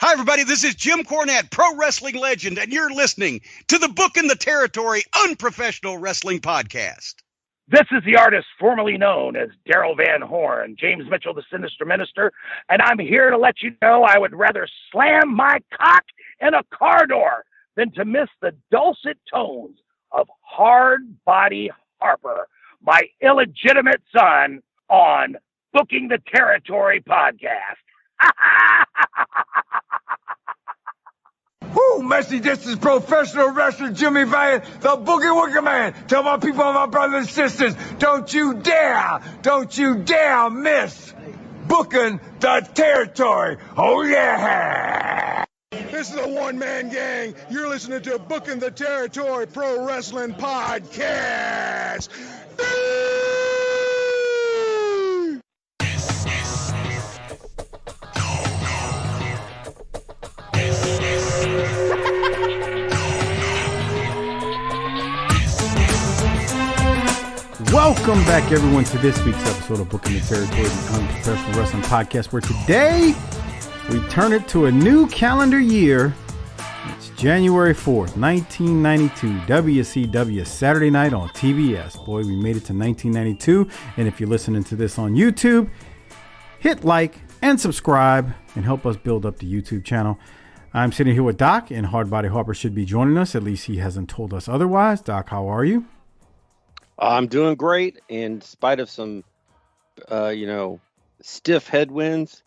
Hi, everybody. This is Jim Cornette, pro wrestling legend, and you're listening to the Book in the Territory Unprofessional Wrestling Podcast. This is the artist formerly known as Daryl Van Horn, James Mitchell, the Sinister Minister, and I'm here to let you know I would rather slam my cock in a car door than to miss the dulcet tones of Hard Body Harper, my illegitimate son, on Booking the Territory podcast. Woo, Messi, this is professional wrestler Jimmy Valiant, the Boogie Woogie Man. Tell my people, my brothers and sisters, don't you dare miss Booking the Territory. Oh, yeah. This is a one-man gang. You're listening to Booking the Territory Pro Wrestling Podcast. Welcome back, everyone, to this week's episode of Booking the Territory, the Unprofessional Wrestling Podcast, where today we turn it to a new calendar year. It's January 4th, 1992, WCW Saturday Night on TBS. Boy, we made it to 1992, and if you're listening to this on YouTube, hit like and subscribe and help us build up the YouTube channel. I'm sitting here with Doc, and Hardbody Harper should be joining us. At least he hasn't told us otherwise. Doc, how are you? I'm doing great in spite of some, stiff headwinds.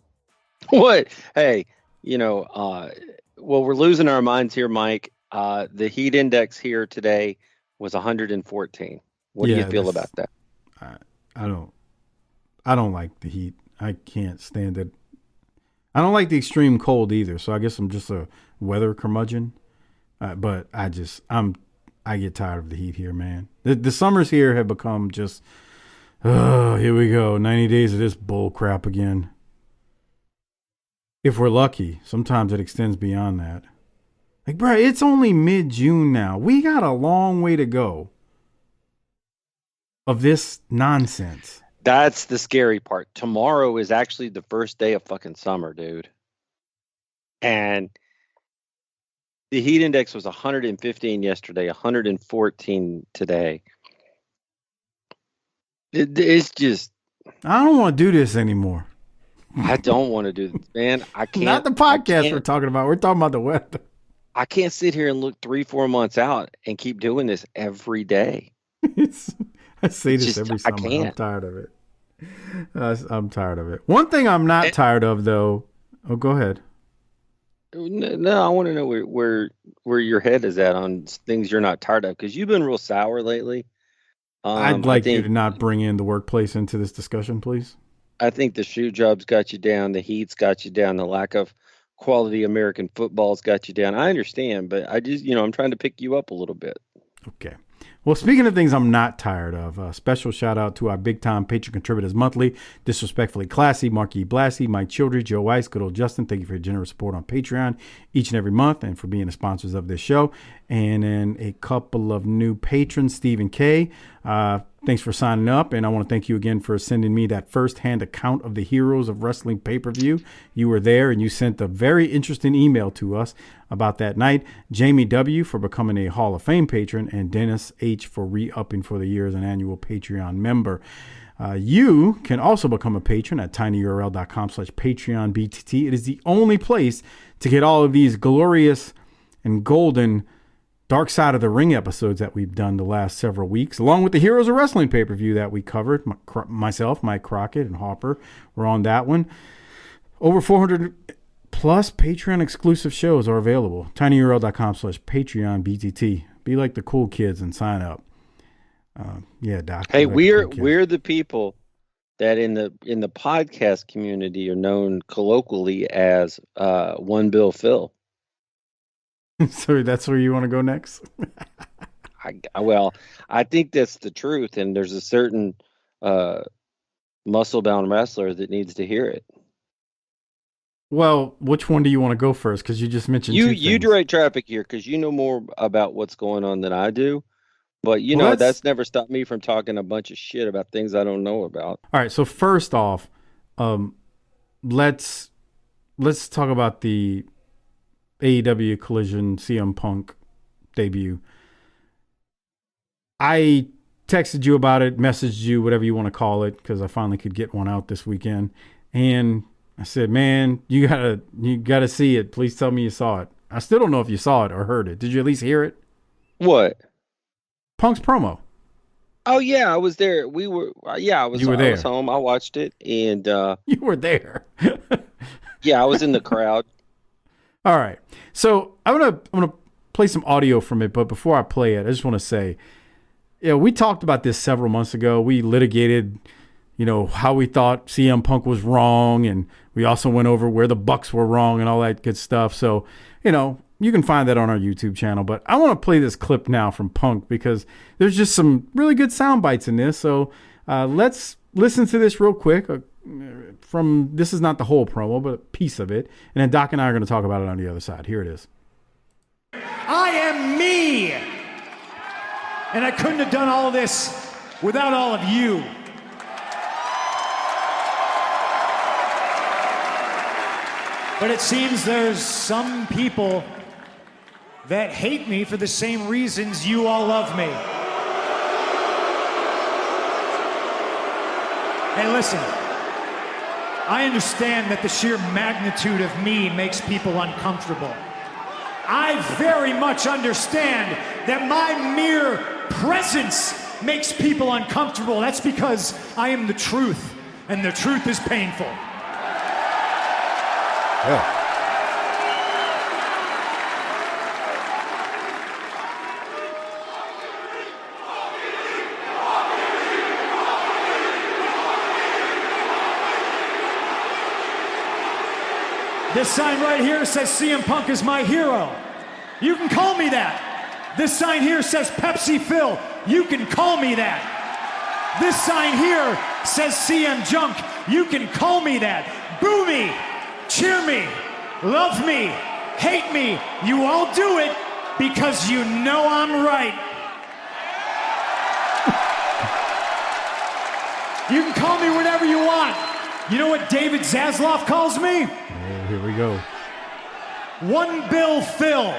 What? Hey, well, we're losing our minds here, Mike. The heat index here today was 114. What do you feel about that? I don't like the heat. I can't stand it. I don't like the extreme cold either. So I guess I'm just a weather curmudgeon. But I get tired of the heat here, man. The summers here have become just, here we go. 90 days of this bull crap again. If we're lucky, sometimes it extends beyond that. Like, bro, it's only mid-June now. We got a long way to go of this nonsense. That's the scary part. Tomorrow is actually the first day of fucking summer, dude. And the heat index was 115 yesterday, 114 today. It's just... I don't want to do this anymore. I don't want to do this, man. I can't. Not the podcast we're talking about. We're talking about the weather. I can't sit here and look 3-4 months out and keep doing this every day. I say this every summer. I'm tired of it. I'm tired of it. One thing I'm not tired of, though... Oh, go ahead. No, I want to know where your head is at on things you're not tired of, because you've been real sour lately. I'd like you to not bring in the workplace into this discussion, please. I think the shoe job's got you down, the heat's got you down, the lack of quality American football's got you down. I understand, but I just, I'm trying to pick you up a little bit. Okay. Well, speaking of things I'm not tired of, special shout out to our big time patron contributors monthly, Disrespectfully Classy, Marquis Blassie, Mike Childress, Joe Weiss, good old Justin. Thank you for your generous support on Patreon each and every month and for being the sponsors of this show. And then a couple of new patrons, Stephen K. Thanks for signing up. And I want to thank you again for sending me that firsthand account of the Heroes of Wrestling pay-per-view. You were there and you sent a very interesting email to us about that night. Jamie W. for becoming a Hall of Fame patron, and Dennis H. for re-upping for the year as an annual Patreon member. You can also become a patron at tinyurl.com/PatreonBTT. It is the only place to get all of these glorious and golden Dark Side of the Ring episodes that we've done the last several weeks, along with the Heroes of Wrestling pay-per-view that we covered. Myself, Mike Crockett, and Harper were on that one. Over 400 plus Patreon exclusive shows are available. tinyurl.com/PatreonBTT. Be like the cool kids and sign up. Yeah, Doc. Hey, we're the people that in the podcast community are known colloquially as One Bill Phil. So that's where you want to go next? I think that's the truth, and there's a certain muscle-bound wrestler that needs to hear it. Well, which one do you want to go first? Because you just mentioned you direct traffic here, because you know more about what's going on than I do. But that's never stopped me from talking a bunch of shit about things I don't know about. All right. So first off, let's talk about the AEW Collision CM Punk debut. I texted you about it, messaged you, whatever you want to call it, because I finally could get one out this weekend. And I said, man, you gotta see it. Please tell me you saw it. I still don't know if you saw it or heard it. Did you at least hear it? What? Punk's promo. Oh yeah, I was there. I was home. I watched it, and you were there. Yeah, I was in the crowd. All right. So I'm gonna play some audio from it, but before I play it, I just want to say, we talked about this several months ago. We litigated, how we thought CM Punk was wrong, and we also went over where the Bucks were wrong and all that good stuff. So, you can find that on our YouTube channel. But I want to play this clip now from Punk because there's just some really good sound bites in this. So let's listen to this real quick. This is not the whole promo, but a piece of it. And then Doc and I are going to talk about it on the other side. Here it is. I am me. And I couldn't have done all this without all of you. But it seems there's some people that hate me for the same reasons you all love me. Hey, listen. I understand that the sheer magnitude of me makes people uncomfortable. I very much understand that my mere presence makes people uncomfortable. That's because I am the truth, and the truth is painful. Yeah. This sign right here says CM Punk is my hero. You can call me that. This sign here says Pepsi Phil. You can call me that. This sign here says CM Junk. You can call me that. Boo me, cheer me, love me, hate me. You all do it because you know I'm right. You can call me whatever you want. You know what David Zaslav calls me? Here we go. One Bill Phil.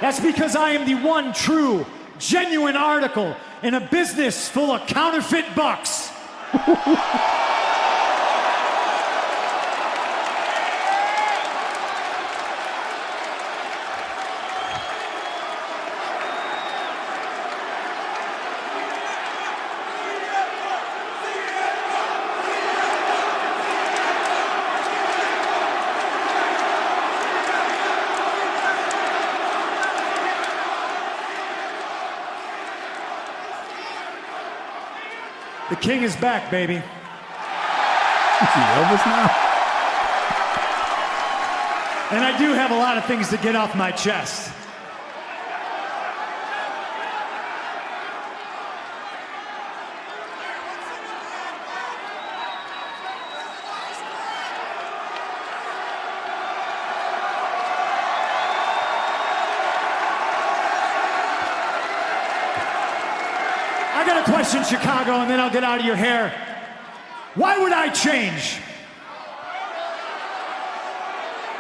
That's because I am the one true, genuine article in a business full of counterfeit bucks. The king is back, baby. Is he Elvis now? And I do have a lot of things to get off my chest. I got a question, Chicago, and then I'll get out of your hair. Why would I change?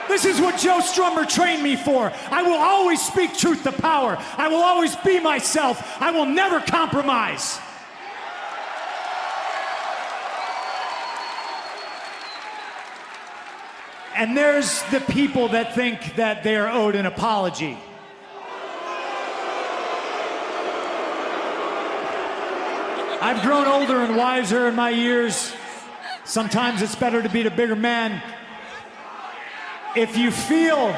This is what Joe Strummer trained me for. I will always speak truth to power. I will always be myself. I will never compromise. And there's the people that think that they are owed an apology. I've grown older and wiser in my years. Sometimes it's better to be the bigger man. If you feel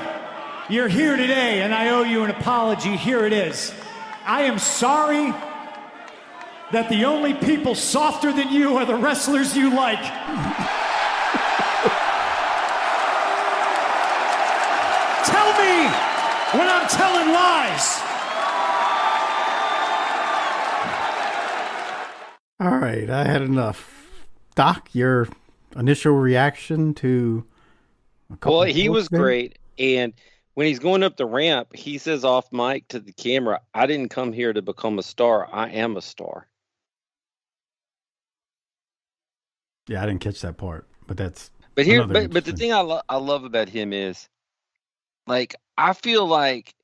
you're here today and I owe you an apology, here it is. I am sorry that the only people softer than you are the wrestlers you like. Tell me when I'm telling lies. All right, I had enough. Doc, your initial reaction to a couple Well, he of was there? great. And when he's going up the ramp, he says off mic to the camera, I didn't come here to become a star. I am a star. Yeah, I didn't catch that part, but that's But here, Another but the thing I love about him is, like, I feel like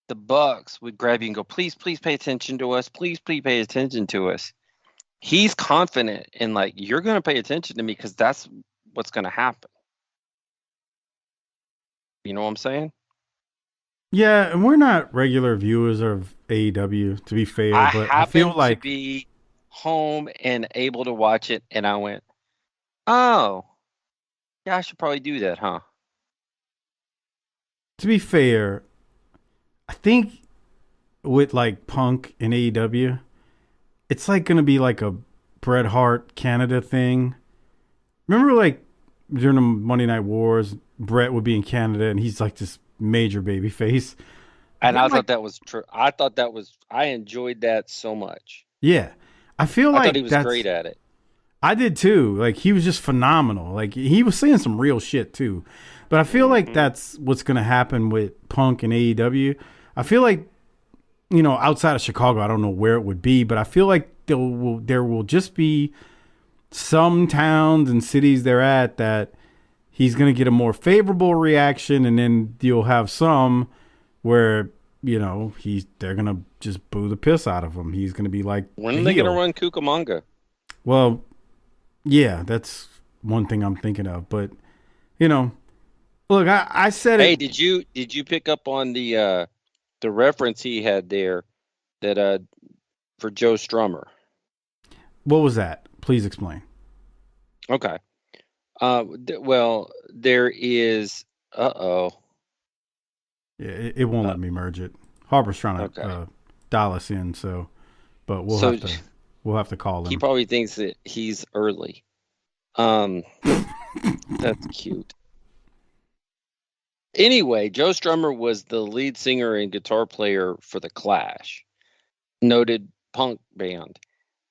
the Bucks would grab you and go, please pay attention to us. Please pay attention to us. He's confident in, like, you're going to pay attention to me because that's what's going to happen. You know what I'm saying? Yeah, and we're not regular viewers of AEW, to be fair, but I feel like to be home and able to watch it, and I went, oh, yeah, I should probably do that, huh? To be fair, I think with like Punk and AEW, it's like going to be like a Bret Hart Canada thing. Remember, like during the Monday Night Wars, Bret would be in Canada and he's like this major baby face. And I thought that was true. I enjoyed that so much. Yeah. I feel like I thought he was great at it. I did too. Like, he was just phenomenal. Like, he was saying some real shit too. But I feel like that's what's going to happen with Punk and AEW. I feel like, you know, outside of Chicago, I don't know where it would be, but I feel like there will just be some towns and cities they're at that he's going to get a more favorable reaction, and then you'll have some where, you know, they're going to just boo the piss out of him. He's going to be like, when are they going to run Cucamonga? Well, yeah, that's one thing I'm thinking of. But, you know, look, I said hey, it. Hey, did you pick up on the reference he had there that for Joe Strummer? What was that? Please explain. Okay. Well, there is. Yeah, it won't let me merge it. Harper's trying to dial us in, so, but we'll have to call him. He probably thinks that he's early. That's cute. Anyway, Joe Strummer was the lead singer and guitar player for the Clash, noted punk band.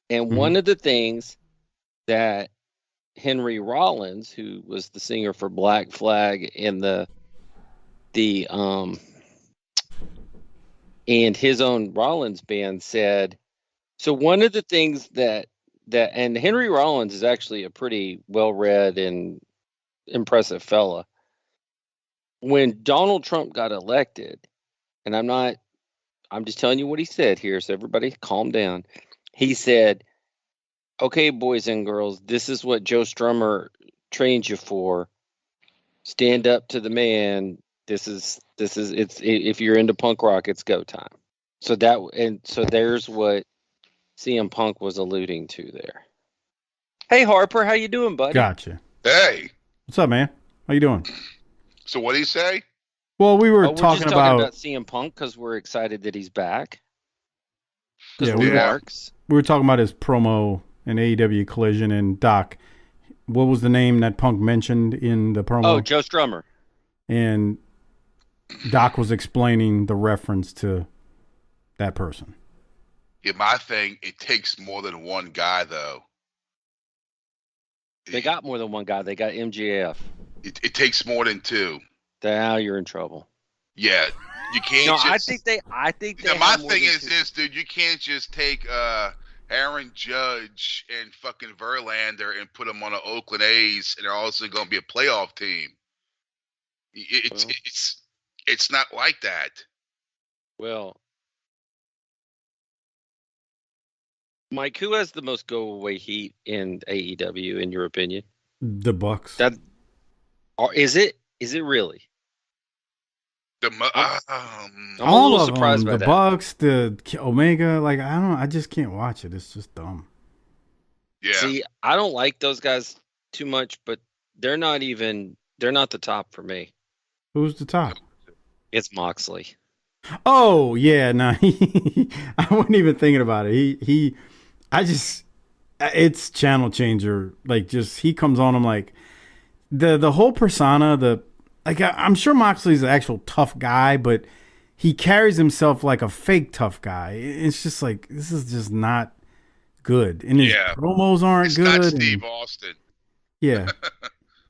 And one of the things that Henry Rollins, who was the singer for Black Flag and and his own Rollins band, said, so one of the things that and Henry Rollins is actually a pretty well-read and impressive fella. When Donald Trump got elected, and I'm just telling you what he said here, so everybody calm down. He said, okay, boys and girls, this is what Joe Strummer trained you for. Stand up to the man. This is if you're into punk rock, it's go time. So there's what CM Punk was alluding to there. Hey Harper, how you doing, buddy? Gotcha. Hey. What's up, man? How you doing? So what did he say? Well, we're just talking about CM Punk because we're excited that he's back. Yeah, we were talking about his promo in AEW Collision, and Doc, what was the name that Punk mentioned in the promo? Oh, Joe Strummer. And Doc was explaining the reference to that person. Yeah, my thing, it takes more than one guy, though. They got more than one guy. They got MJF. It takes more than two. Now you're in trouble. Yeah, you can't. No, just, I think they. My thing is this, dude. You can't just take Aaron Judge and fucking Verlander and put them on an Oakland A's, and they're also going to be a playoff team. It's not like that. Well, Mike, who has the most go-away heat in AEW, in your opinion? The Bucks. Is it really? I'm a little surprised by the that. The Bucks, the Omega, like I just can't watch it. It's just dumb. Yeah. See, I don't like those guys too much, but they're not the top for me. Who's the top? It's Moxley. Oh yeah, no, I wasn't even thinking about it. It's channel changer. Like, just he comes on. I'm like, the whole persona. I'm sure Moxley's an actual tough guy, but he carries himself like a fake tough guy. It's just like, this is just not good. And his promos aren't good. Not Steve Austin. Yeah,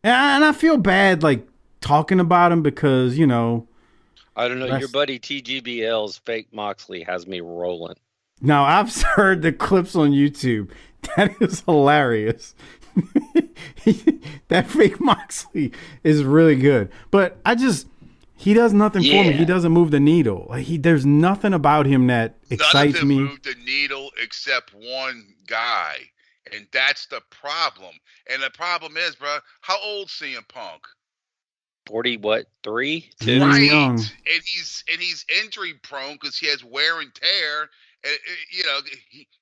and I feel bad like talking about him because, you know. I don't know. Your buddy TGBL's fake Moxley has me rolling. Now, I've heard the clips on YouTube. That is hilarious. That fake Moxley is really good. But he does nothing for me. He doesn't move the needle. Like there's nothing about him that excites me. None of them move the needle except one guy, and that's the problem. And the problem is, bro, how old CM Punk? 40, what, 3? 2? Right, young. and he's injury prone because he has wear and tear, and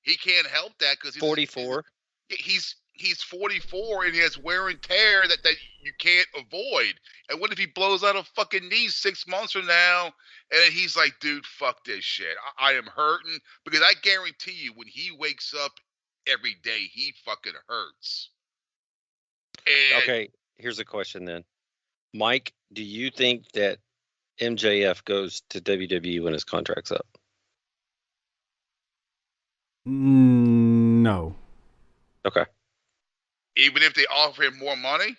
he can't help that because 44. He's 44 and he has wear and tear that you can't avoid. And what if he blows out a fucking knee 6 months from now and he's like, dude, fuck this shit. I am hurting, because I guarantee you when he wakes up every day, he fucking hurts. And Okay, here's a question then. Mike, do you think that MJF goes to WWE when his contract's up? No. Okay. even if they offer him more money?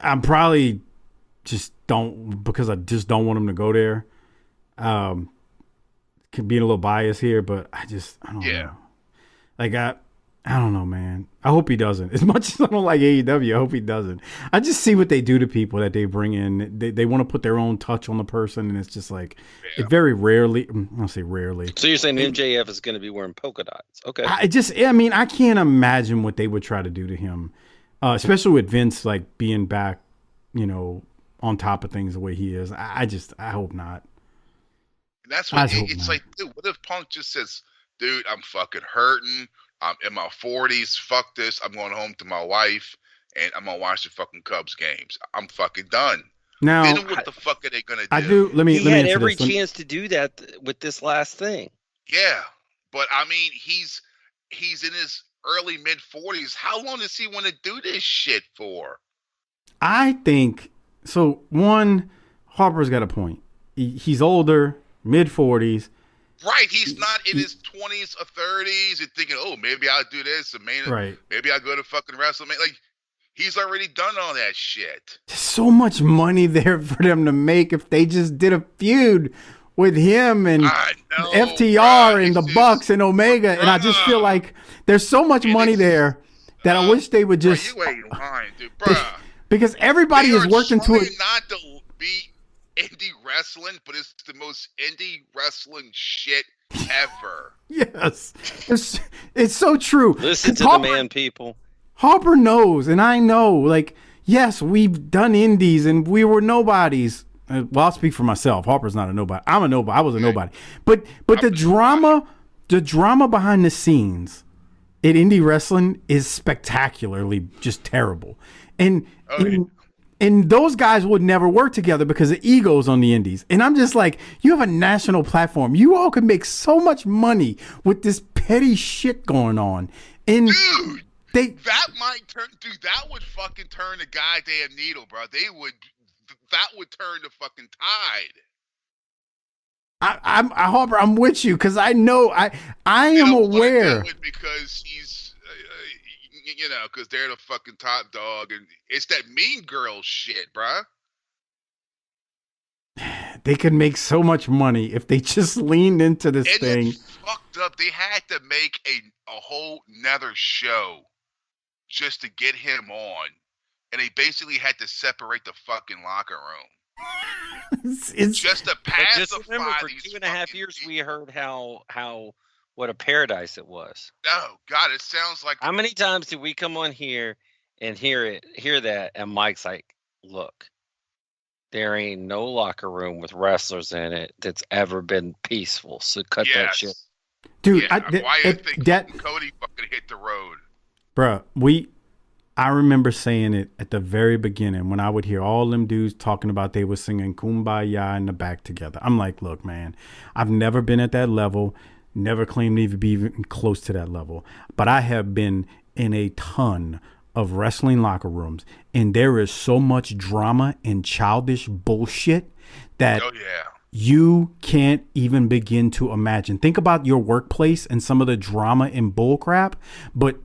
I'm probably because I just don't want him to go there. Could be a little biased here, but I don't know. Like I don't know, man. I hope he doesn't. As much as I don't like AEW, I hope he doesn't. I just see what they do to people that they bring in. They want to put their own touch on the person, and it's just like it very rarely. I'll say rarely. So you're saying MJF is going to be wearing polka dots? Okay. I can't imagine what they would try to do to him, especially with Vince like being back, on top of things the way he is. I hope not. And that's what it's like, dude. What if Punk just says, "Dude, I'm fucking hurting. I'm in my 40s. Fuck this. I'm going home to my wife, and I'm gonna watch the fucking Cubs games. I'm fucking done." Now, then what the fuck are they gonna do? He had every chance to do that with this last thing. Yeah, but I mean, he's in his early mid 40s. How long does he want to do this shit for? I think so. One, Harper's got a point. He's older, mid 40s. Right, he's not in his 20s or 30s and thinking, "Oh, maybe I'll do this, or maybe I'll go to fucking WrestleMania." Like, he's already done all that shit. There's so much money there for them to make if they just did a feud with him and FTR and the Bucks and Omega, and I just feel like there's so much money there that I wish they would just. You ain't lying, dude, bruh. Because everybody is working to it. Not to be indie wrestling, but it's the most indie wrestling shit ever. Yes, it's so true. Listen to the man, people. Harper knows, and I know. Like, yes, we've done indies, and we were nobodies. Well, I'll speak for myself. Harper's not a nobody. I'm a nobody. I was a nobody. But the drama behind the scenes in indie wrestling is spectacularly just terrible. And those guys would never work together because of egos on the indies. And I'm just like, you have a national platform. You all can make so much money with this petty shit going on. And dude, that would fucking turn the goddamn needle, bro. That would turn the fucking tide. I'm with you because I know I am aware. Because he's, because they're the fucking top dog, and it's that Mean Girl shit, bruh. They could make so much money if they just leaned into this thing. It's fucked up. They had to make a whole nother show just to get him on, and they basically had to separate the fucking locker room. It's just to pacify just remember, for 2.5 years, we heard how what a paradise it was. Oh God, it sounds like. How many times did we come on here and hear that, and Mike's like, "Look, there ain't no locker room with wrestlers in it that's ever been peaceful. So cut that shit." Dude, I think Cody fucking hit the road. Bruh, I remember saying it at the very beginning when I would hear all them dudes talking about they were singing Kumbaya in the back together. I'm like, look, man, I've never been at that level, never claimed to even be even close to that level. But I have been in a ton of wrestling locker rooms, and there is so much drama and childish bullshit that you can't even begin to imagine. Think about your workplace and some of the drama and bullcrap, but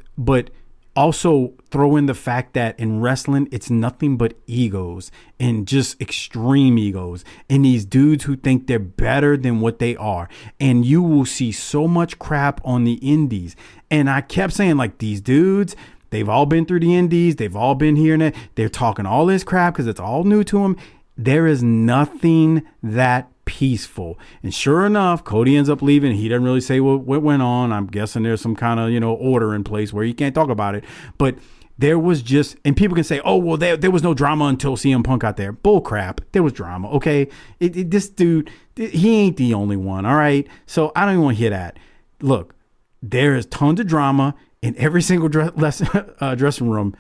also throw in the fact that in wrestling, it's nothing but egos and just extreme egos and these dudes who think they're better than what they are. And you will see so much crap on the indies. And I kept saying, like, these dudes, they've all been through the indies. They've all been here and there. They're talking all this crap because it's all new to them. There is nothing that peaceful. And sure enough, Cody ends up leaving. He doesn't really say what went on. I'm guessing there's some kind of, order in place where you can't talk about it. But there was just, and people can say, oh, well, there was no drama until CM Punk got there. Bull crap. There was drama. Okay. This dude, he ain't the only one. All right. So I don't even want to hear that. Look, there is tons of drama in every single dressing room.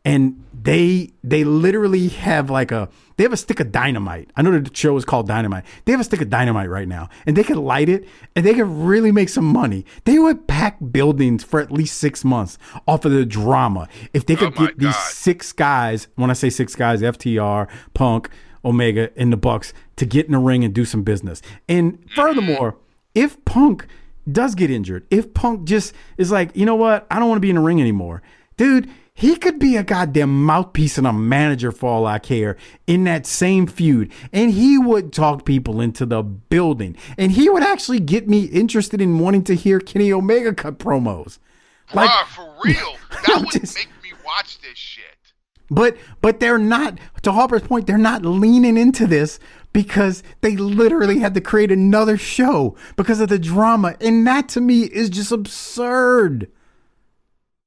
And they literally have they have a stick of dynamite. I know the show is called Dynamite. They have a stick of dynamite right now, and they could light it, and they could really make some money. They would pack buildings for at least 6 months off of the drama. If they could get these 6 guys, when I say 6 guys, FTR, Punk, Omega, and the Bucks, to get in the ring and do some business. And furthermore, if Punk does get injured, if Punk just is like, you know what, I don't want to be in the ring anymore, dude, he could be a goddamn mouthpiece and a manager for all I care in that same feud. And he would talk people into the building. And he would actually get me interested in wanting to hear Kenny Omega cut promos. Like, bruh, for real. That would make me watch this shit. But they're not, to Harper's point, they're not leaning into this because they literally had to create another show because of the drama. And that to me is just absurd.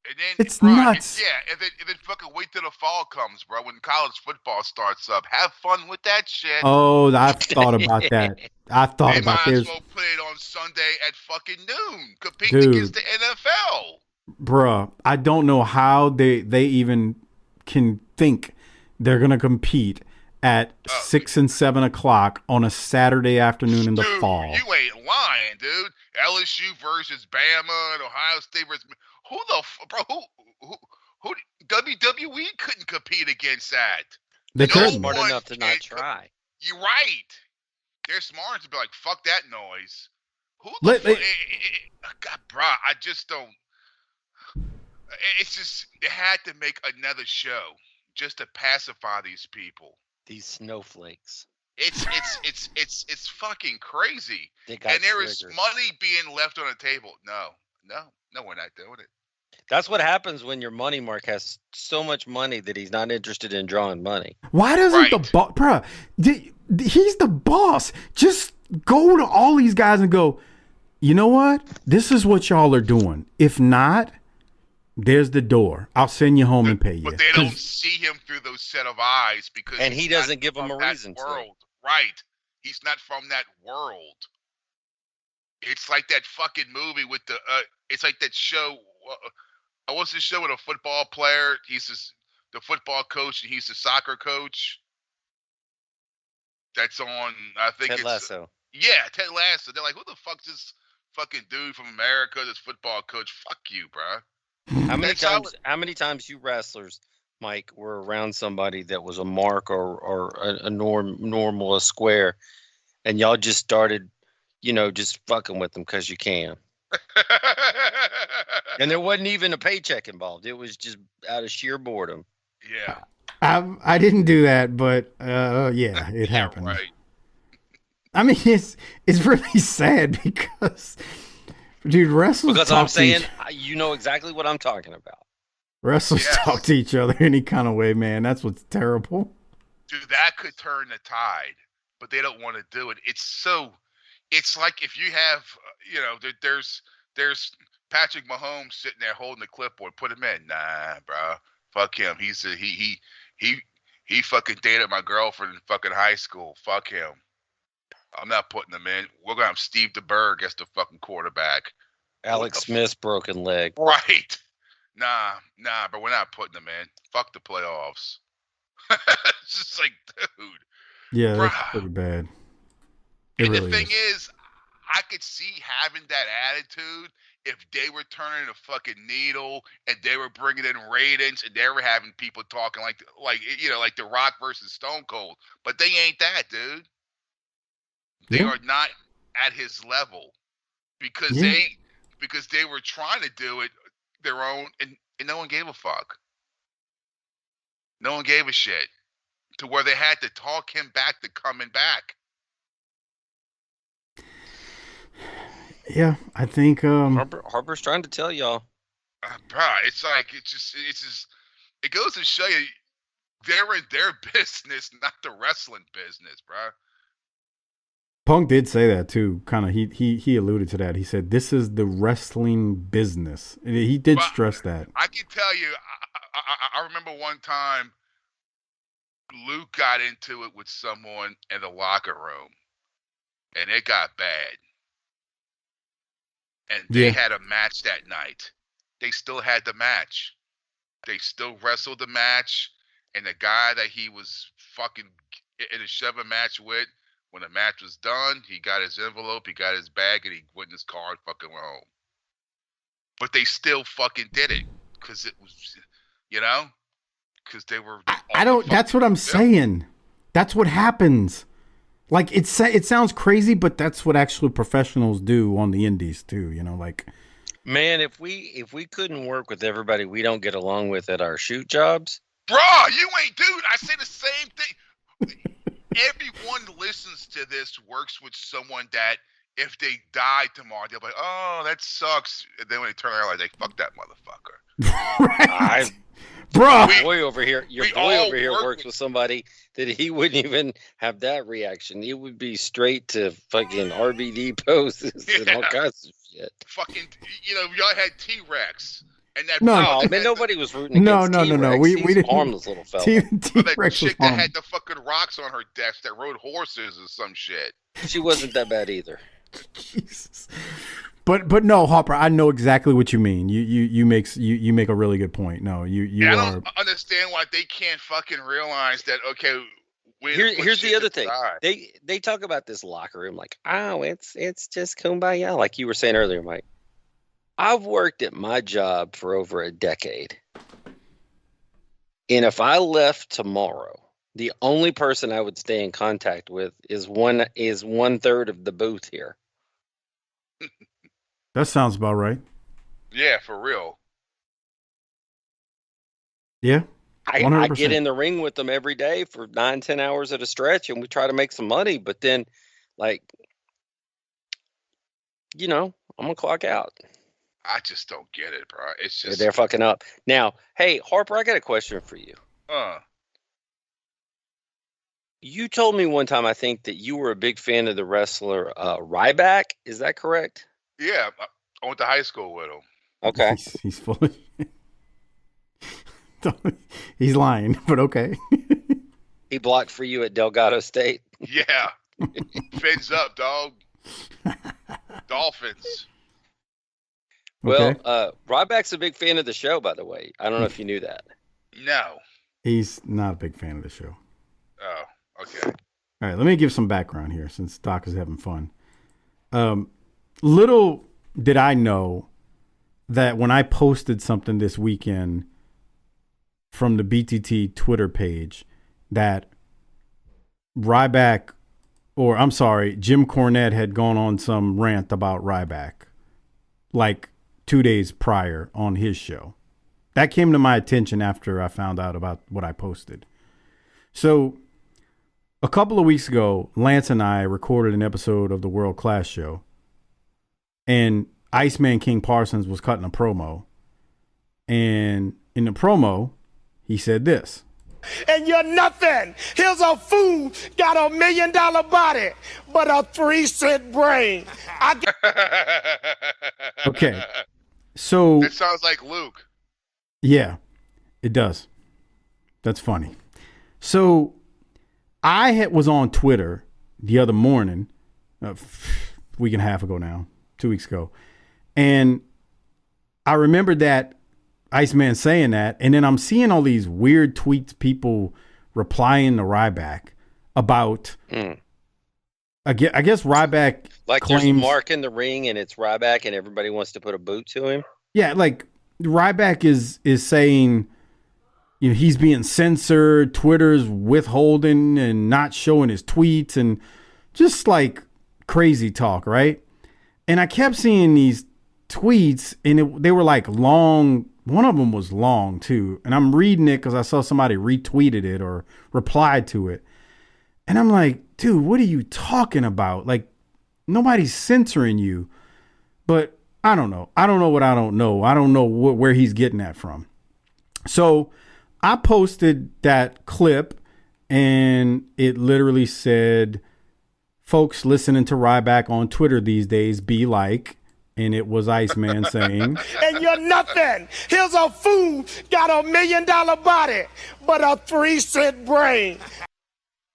And then, it's nuts. And then fucking wait till the fall comes, bro. When college football starts up, have fun with that shit. Oh, I've thought about that. I thought about this. They might as well put it on Sunday at fucking noon, competing against the NFL. Bruh, I don't know how they even can think they're gonna compete at 6 and 7 o'clock on a Saturday afternoon in the fall. You ain't lying, dude. LSU versus Bama and Ohio State versus. Who WWE couldn't compete against that. They're smart enough to not try. You're right. They're smart to be like, fuck that noise. God, bro, I just don't. It's just, they had to make another show just to pacify these people. These snowflakes. It's fucking crazy. And there is money being left on the table. No, we're not doing it. That's what happens when your money mark has so much money that he's not interested in drawing money. Why doesn't the boss, bro? He's the boss. Just go to all these guys and go, you know what? This is what y'all are doing. If not, there's the door. I'll send you home and pay you. But they don't see him through those set of eyes because he doesn't give them a reason to. Right. He's not from that world. It's like that fucking movie with the. It's like that show. What's the show with a football player? He's the football coach and he's the soccer coach. That's on. I think Ted Lasso. Yeah, Ted Lasso. They're like, who the fuck's this fucking dude from America? This football coach? Fuck you, bro. How many times you wrestlers, Mike, were around somebody that was a mark or a normal, a square, and y'all just started, just fucking with them because you can. And there wasn't even a paycheck involved. It was just out of sheer boredom. Yeah. I didn't do that, but yeah, it happened. Right. I mean, it's really sad because, dude, wrestlers. Because I'm saying, you know exactly what I'm talking about. Wrestlers talk to each other any kind of way, man. That's what's terrible. Dude, that could turn the tide, but they don't want to do it. It's like if you have, there's Patrick Mahomes sitting there holding the clipboard. Put him in. Nah, bro. Fuck him. He fucking dated my girlfriend in fucking high school. Fuck him. I'm not putting him in. We're gonna have Steve DeBerg as the fucking quarterback. Alex Smith's broken leg. Right. Nah, but we're not putting him in. Fuck the playoffs. It's just like, dude. Yeah, that's pretty bad. And the thing is, I could see having that attitude if they were turning the fucking needle and they were bringing in ratings and they were having people talking like The Rock versus Stone Cold. But they ain't that, dude. They are not at his level because they were trying to do it their own, and and no one gave a fuck. No one gave a shit to where they had to talk him back to coming back. Yeah, I think Harper's trying to tell y'all. Bro, it's like it goes to show you they're in their business, not the wrestling business, bro. Punk did say that too. Kind of, he alluded to that. He said this is the wrestling business. He did stress that. I can tell you, I remember one time Luke got into it with someone in the locker room, and it got bad. And they had a match that night. They still had the match. They still wrestled the match. And the guy that he was fucking in a shoving match with, when the match was done, he got his envelope, he got his bag, and he went in his car and fucking went home. But they still fucking did it. Because it was, because they were. I don't, that's what I'm saying. That's what happens. Like, it sounds crazy, but that's what actual professionals do on the indies too, like. Man, if we couldn't work with everybody we don't get along with at our shoot jobs. Bro, you ain't, dude. I say the same thing. Everyone listens to this works with someone that if they die tomorrow, they'll be like, oh, that sucks. And then when they turn around, like, fuck that motherfucker. Right. Bro, your boy over here works with somebody that he wouldn't even have that reaction. He would be straight to fucking RBD poses and all kinds of shit. Fucking, y'all had T-Rex. And that nobody was rooting against T-Rex. No. We didn't. Harmless little fella. That chick that had the fucking rocks on her desk that rode horses or some shit. She wasn't that bad either. Jesus. But no, Harper, I know exactly what you mean. You make a really good point. No, you I don't understand why they can't fucking realize that. Okay, here's the other thing. They talk about this locker room like, oh, it's just kumbaya, like you were saying earlier, Mike. I've worked at my job for over a decade, and if I left tomorrow, the only person I would stay in contact with is one third of the booth here. That sounds about right. Yeah, for real. Yeah. 100%. I get in the ring with them every day for 9-10 hours at a stretch, and we try to make some money. But then, I'm gonna clock out. I just don't get it, bro. It's just they're fucking up. Now, hey Harper, I got a question for you. You told me one time, I think, that you were a big fan of the wrestler Ryback. Is that correct? Yeah, I went to high school with him. Okay. He's full of shit. He's lying, but okay. He blocked for you at Delgado State? Yeah. Fins up, dog. Dolphins. Well, Ryback's a big fan of the show, by the way. I don't know if you knew that. No. He's not a big fan of the show. Oh, okay. All right, let me give some background here since Doc is having fun. Little did I know that when I posted something this weekend from the BTT Twitter page that Ryback, or I'm sorry, Jim Cornette had gone on some rant about Ryback like 2 days prior on his show. That came to my attention after I found out about what I posted. So a couple of weeks ago, Lance and I recorded an episode of the World Class Show, and Iceman King Parsons was cutting a promo. And in the promo, he said this. And you're nothing. Here's a fool, got $1 million body, but a 3-cent brain. Okay. So it sounds like Luke. Yeah, it does. That's funny. So I was on Twitter the other morning, a week and a half ago now, 2 weeks ago. And I remembered that Iceman saying that. And then I'm seeing all these weird tweets, people replying to Ryback about, I guess Ryback like claims, there's Mark in the ring and it's Ryback and everybody wants to put a boot to him. Yeah, like Ryback is saying, he's being censored, Twitter's withholding and not showing his tweets and just like crazy talk, right? And I kept seeing these tweets and they were like long one of them was long too. And I'm reading it because I saw somebody retweeted it or replied to it. And I'm like, dude, what are you talking about? Like, nobody's censoring you. But I don't know. I don't know what I don't know. I don't know where he's getting that from. So I posted that clip and it literally said, folks listening to Ryback on Twitter these days be like, and it was Iceman saying, And you're nothing. Here's a fool, got $1 million body, but a 3-cent brain.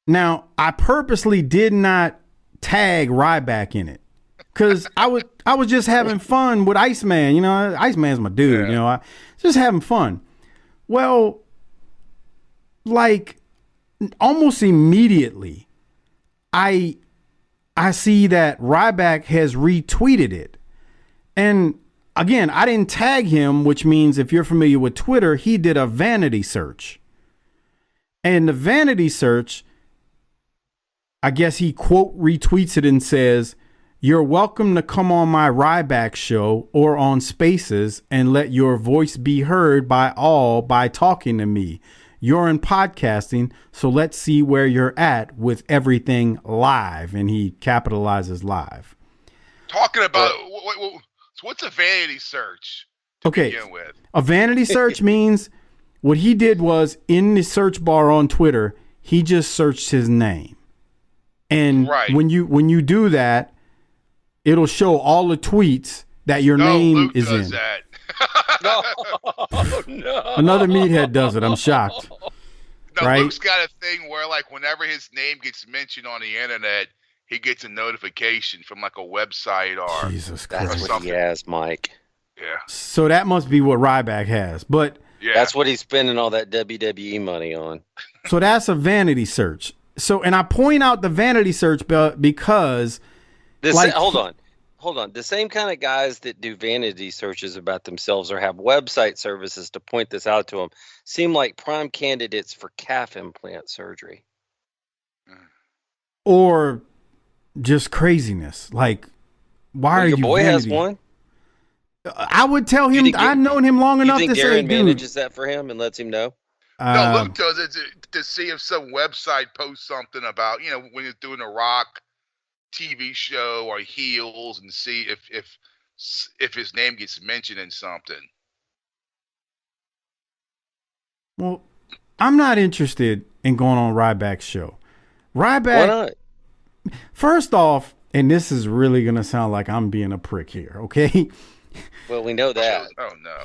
Now, I purposely did not tag Ryback in it because I was just having fun with Iceman. You know, Iceman's my dude. You know, I just having fun. Well, like almost immediately, I see that Ryback has retweeted it. And again, I didn't tag him, which means if you're familiar with Twitter, he did a vanity search. And the vanity search, I guess he quote retweets it and says, "You're welcome to come on my Ryback show or on Spaces and let your voice be heard by all by talking to me. You're in podcasting, so let's see where you're at with everything live." And he capitalizes live. Talking about, so what's a vanity search to begin with? A vanity search means what he did was in the search bar on Twitter, he just searched his name. And when you do that, it'll show all the tweets that your name Luke is does in. That. No. Another meathead does it. I'm shocked. No, right? Luke's got a thing where, like, whenever his name gets mentioned on the internet, he gets a notification from like a website or Jesus Christ. That's what he has, Mike. Yeah. So that must be what Ryback has. But yeah, that's what he's spending all that WWE money on. So that's a vanity search. So, and I point out the vanity search because hold on. The same kind of guys that do vanity searches about themselves or have website services to point this out to them seem like prime candidates for calf implant surgery. Or just craziness. Like, why are you? Your boy vanity? has one. I would tell him. I've known him long enough to say, dude. Manages that for him and lets him know. No, Luke does it to see if some website posts something about, you know, when he's doing a Rock TV show or Heels, and see if his name gets mentioned in something. Well, I'm not interested in going on Ryback's show. Ryback. Why not? First off, and this is really gonna sound like I'm being a prick here, okay? Well, we know that. Oh no.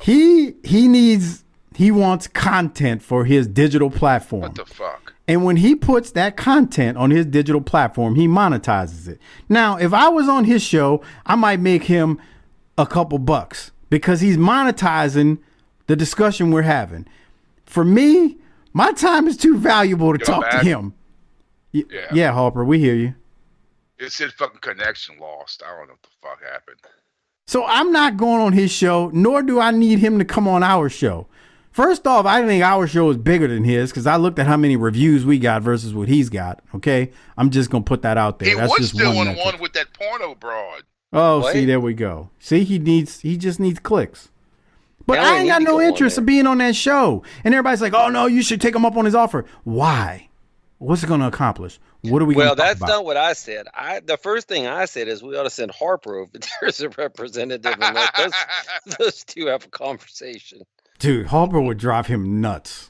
He wants content for his digital platform. What the fuck? And when he puts that content on his digital platform, he monetizes it. Now, if I was on his show, I might make him a couple bucks because he's monetizing the discussion we're having. For me, my time is too valuable to talk to him. Yeah, Harper, we hear you. It said fucking connection lost. I don't know what the fuck happened. So I'm not going on his show, nor do I need him to come on our show. First off, I think our show is bigger than his because I looked at how many reviews we got versus what he's got. Okay, I'm just gonna put that out there. He That's was just doing one with that porno broad. Oh, what? See, there we go. See, he just needs clicks. But I ain't got no interest in being on that show. And everybody's like, "Oh no, you should take him up on his offer." Why? What's it gonna accomplish? What are we? Well, that's not what I said. The first thing I said is we ought to send Harper over there as a representative and let those two have a conversation. Dude, Harper would drive him nuts.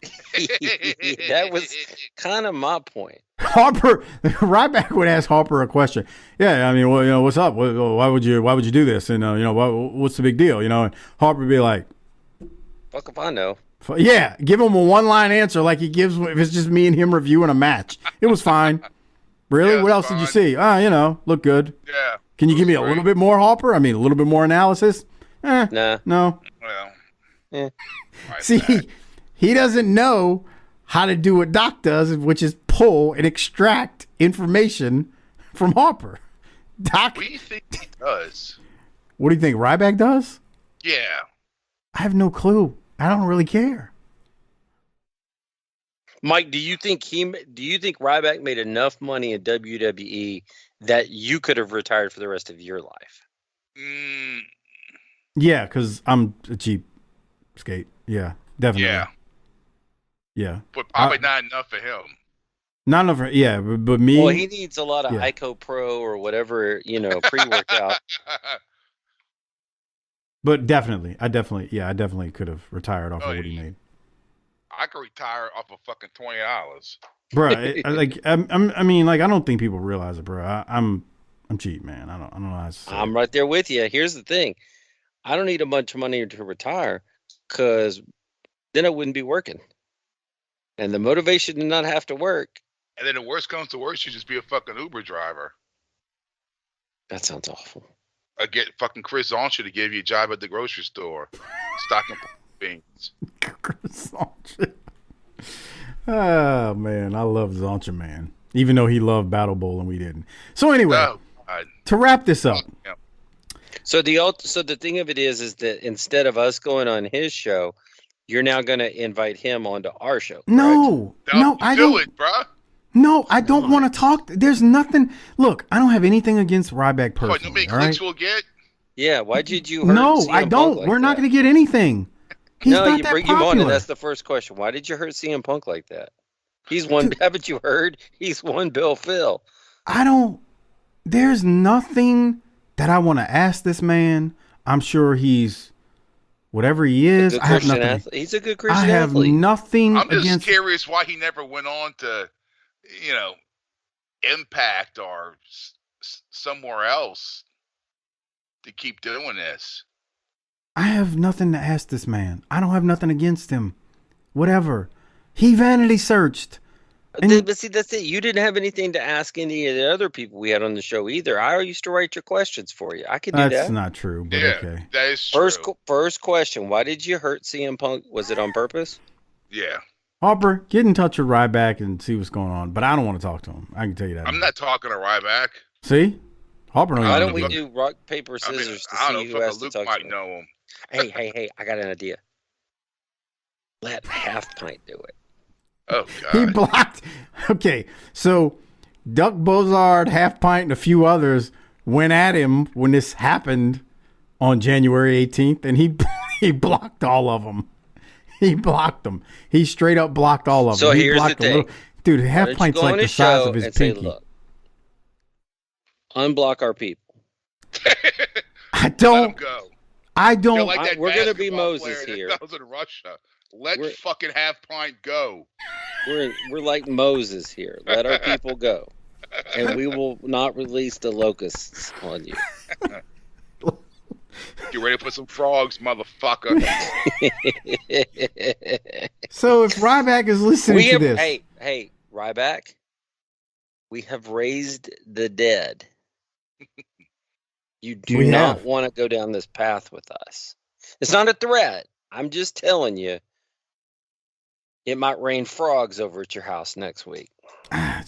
That was kind of my point. Harper, Ryback would ask Harper a question. Yeah, I mean, well, you know, what's up? Why would you do this? And you know, what's the big deal? You know, and Harper would be like, "Fuck if I know." Yeah, give him a one-line answer like he gives if it's just me and him reviewing a match. It was fine. Really? What else did you see? You know, look good. Yeah. Can you give me a little bit more, Harper? I mean, a little bit more analysis? Nah. No. Well. See, he doesn't know how to do what Doc does, which is pull and extract information from Harper. Doc. What do you think he does? What do you think Ryback does? Yeah. I have no clue. I don't really care. Mike, do you think Ryback made enough money in WWE that you could have retired for the rest of your life? Yeah, because I'm cheap. Skate. Yeah, definitely. Yeah. Yeah. But probably not enough for him. Not enough for, yeah, but me. Well, he needs a lot of ICO Pro or whatever, pre-workout. But I definitely could have retired off of what he made. I could retire off of fucking $20. Bro, I don't think people realize it, bro. I'm cheap, man. I don't know how to say I'm right there with you. Here's the thing. I don't need a bunch of money to retire because then I wouldn't be working. And the motivation to not have to work. And then the worst comes to worst, you just be a fucking Uber driver. That sounds awful. I get fucking Chris Zoncha to give you a job at the grocery store, stocking beans. Chris Zoncha. Oh, man. I love Zoncha, man. Even though he loved Battle Bowl and we didn't. So anyway, to wrap this up. Yeah. So the thing of it is that instead of us going on his show, you're now going to invite him onto our show. Correct? No, I don't. Do it, bro. No, I don't want to talk. There's nothing. Look, I don't have anything against Ryback personally. How many clicks we'll get? Yeah, why did you hurt No, CM I don't. Punk We're like not that? going to get anything. He's no, not you that bring him on, popular. and that's the first question. Why did you hurt CM Punk like that? He's one. Haven't you heard? He's one Bill Phil. There's nothing that I want to ask this man. I'm sure he's whatever he is. I have nothing. He's a good Christian I have athlete. nothing. I'm just against curious why he never went on to, Impact or somewhere else to keep doing this. I have nothing to ask this man. I don't have nothing against him. Whatever. He vanity searched. But see, that's it. You didn't have anything to ask any of the other people we had on the show either. I used to write your questions for you. I could do that. That's not true, but okay. That is true. First question. Why did you hurt CM Punk? Was it on purpose? Yeah. Harper, get in touch with Ryback and see what's going on. But I don't want to talk to him. I can tell you that. I'm not talking to Ryback. See? Harper Why don't we do rock, paper, scissors to see who has to Luke talk might to him? know him. Hey, I got an idea. Let Half Pint do it. Oh, God. He blocked. Okay, so Duck Bozard, Half Pint, and a few others went at him when this happened on January 18th, and he blocked all of them. He blocked them. He straight up blocked all of them. So He here's the blocked thing. Dude, Half Pint's like the size of his pinky. Say, look, unblock our people. I don't. Let him go. I don't. Like that we're going to be basketball Moses player here. That was in Russia. Let fucking Half Pint go. We're like Moses here. Let our people go. And we will not release the locusts on you. Get ready for some frogs, motherfucker. So if Ryback is listening to this. Hey, Ryback, we have raised the dead. You do not want to go down this path with us. It's not a threat. I'm just telling you. It might rain frogs over at your house next week. I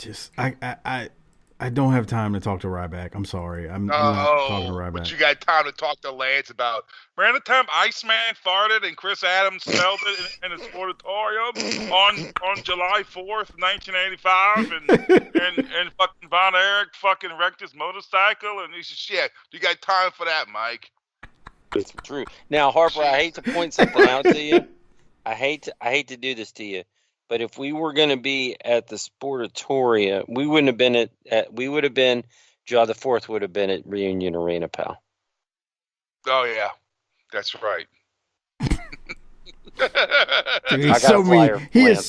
don't have time to talk to Ryback. I'm sorry. I'm not talking to Ryback. But you got time to talk to Lance about remember the time Iceman farted and Chris Adams smelled it in his auditorium on July 4th, 1985, and fucking Von Erich fucking wrecked his motorcycle and he said, shit, you got time for that, Mike? It's true. Now, Harper, I hate to point something out to you. I hate to do this to you. But if we were going to be at the Sportatoria, we wouldn't have been we would have been, July the 4th would have been at Reunion Arena, pal. Oh, yeah. That's right. Dude, he's so mean. He is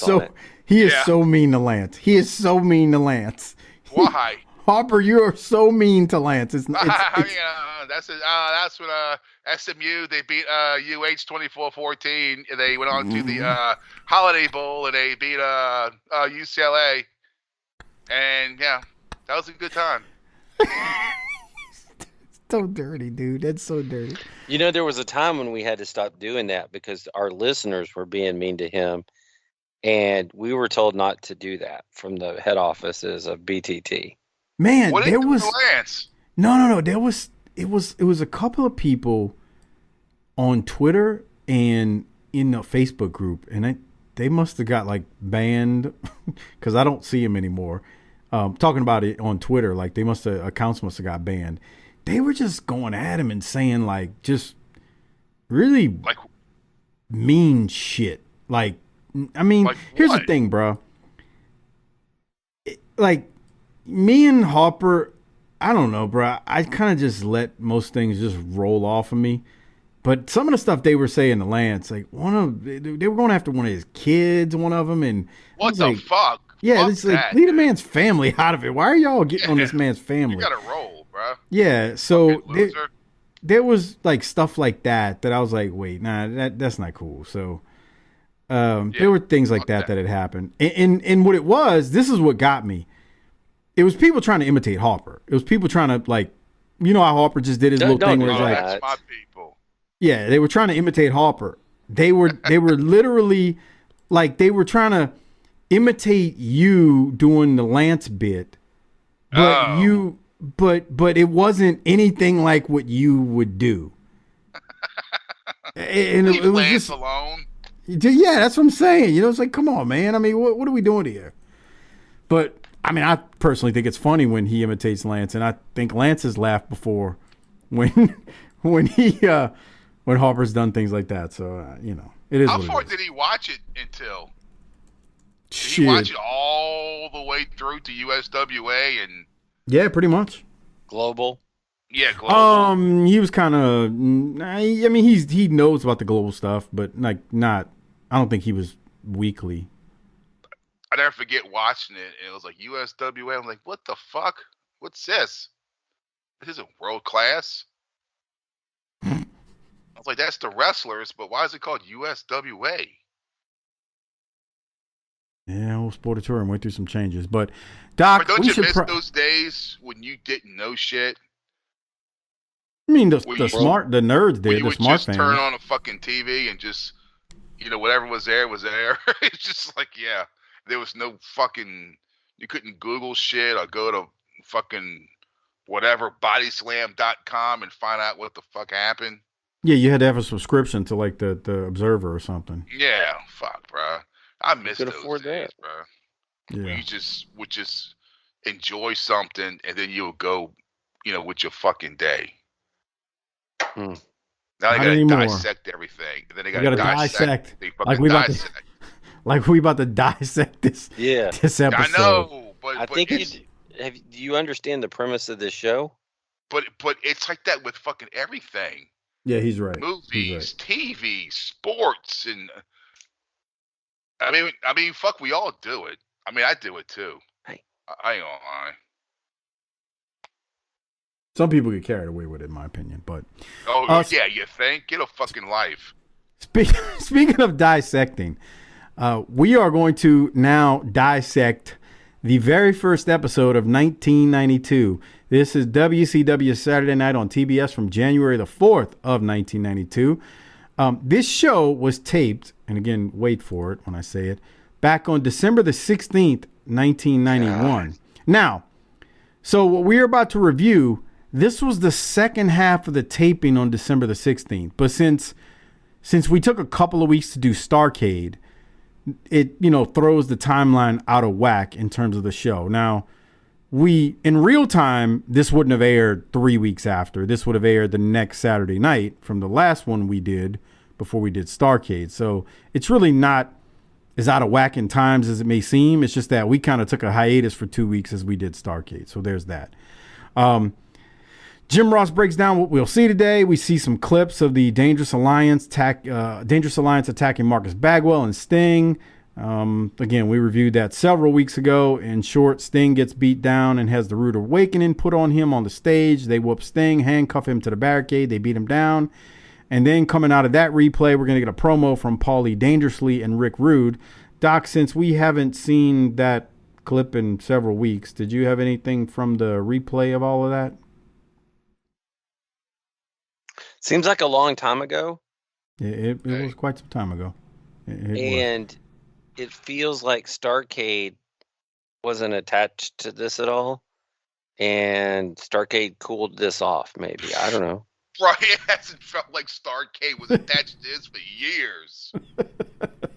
so mean to Lance. He is so mean to Lance. Why? Harper, you are so mean to Lance. That's when SMU they beat UH 24-14. They went on to the Holiday Bowl and they beat UCLA. And yeah, that was a good time. So dirty, dude. That's so dirty. You know, there was a time when we had to stop doing that because our listeners were being mean to him, and we were told not to do that from the head offices of BTT. Man, what there was Lance? No. There was it was a couple of people on Twitter and in the Facebook group, and they must have got like banned because I don't see them anymore. Talking about it on Twitter, like accounts must have got banned. They were just going at him and saying like just really mean shit. Like, I mean, Like here's the what? thing, bro. Like, me and Harper, I don't know, bro. I kind of just let most things just roll off of me. But some of the stuff they were saying to Lance, like they were going after one of his kids, one of them, and I What was the like, fuck? yeah, Fuck it's like that, leave the dude. man's family out of it. Why are y'all getting on this man's family? You gotta roll, bro. Yeah, so Fucking loser. there was like stuff like that I was like, wait, nah, that's not cool. So there were things like that had happened. And what it was, this is what got me. It was people trying to imitate Harper. It was people trying to, like, you know how Harper just did his little thing where it's like, That's my people. yeah, they were trying to imitate Harper. They were literally like they were trying to imitate you doing the Lance bit, but but it wasn't anything like what you would do. And Leave it was Lance just alone. yeah, that's what I'm saying. You know, it's like, come on, man. I mean, what are we doing here? But I mean, I personally think it's funny when he imitates Lance, and I think Lance has laughed before when when Harper's done things like that. So you know, it is. How what far it is. did he watch it until? Did Shit. he watch it all the way through to USWA and? Yeah, pretty much. Global. Yeah, global. He was kind of. I mean, he knows about the global stuff, but like not. I don't think he was weekly. I never forget watching it, and it was like USWA. I'm like, what the fuck? What's this? This isn't world class. I was like, that's the wrestlers, but why is it called USWA? Yeah, we'll sport a tour and went through some changes, but Doc, But don't we you should. miss those days when you didn't know shit? I mean, the nerds When did, you the would smart just fans. turn on a fucking TV and just, whatever was there was there. It's just like, yeah, there was no fucking, you couldn't Google shit or go to fucking whatever, bodyslam.com and find out what the fuck happened. Yeah, you had to have a subscription to like the Observer or something. Yeah, fuck, bro. I miss could those afford days, that. bro. Yeah. You would just enjoy something and then you'll go, with your fucking day. Now they Not gotta anymore. dissect everything. And then they We gotta gotta dissect. They fucking like we about dissect. to, like we about to dissect this. Yeah. This episode. I know, but I think do you understand the premise of this show? But it's like that with fucking everything. Yeah, he's right. Movies, TV, sports, and I mean, fuck, we all do it. I mean, I do it too. Hey. I ain't gonna lie. Some people get carried away with it, in my opinion. But yeah, you think? Get a fucking life. Speaking of dissecting, we are going to now dissect the very first episode of 1992. This is WCW Saturday Night on TBS from January the 4th of 1992. This show was taped, and again, wait for it when I say it, back on December the 16th, 1991. Now, so what we're about to review, this was the second half of the taping on December the 16th. But since we took a couple of weeks to do Starrcade, it, throws the timeline out of whack in terms of the show. Now, in real time, this wouldn't have aired 3 weeks after. This would have aired the next Saturday night from the last one we did before we did Starrcade. So it's really not as out of whack in times as it may seem. It's just that we kind of took a hiatus for 2 weeks as we did Starrcade. So there's that. Jim Ross breaks down what we'll see today. We see some clips of the Dangerous Alliance attacking Marcus Bagwell and Sting. Again, we reviewed that several weeks ago. In short, Sting gets beat down and has the Rude Awakening put on him on the stage. They whoop Sting, handcuff him to the barricade. They beat him down. And then coming out of that replay, we're going to get a promo from Paulie Dangerously and Rick Rude. Doc, since we haven't seen that clip in several weeks, did you have anything from the replay of all of that? Seems like a long time ago. It was quite some time ago. It feels like Starrcade wasn't attached to this at all. And Starrcade cooled this off, maybe. I don't know. Right, it hasn't felt like Starrcade was attached to this for years.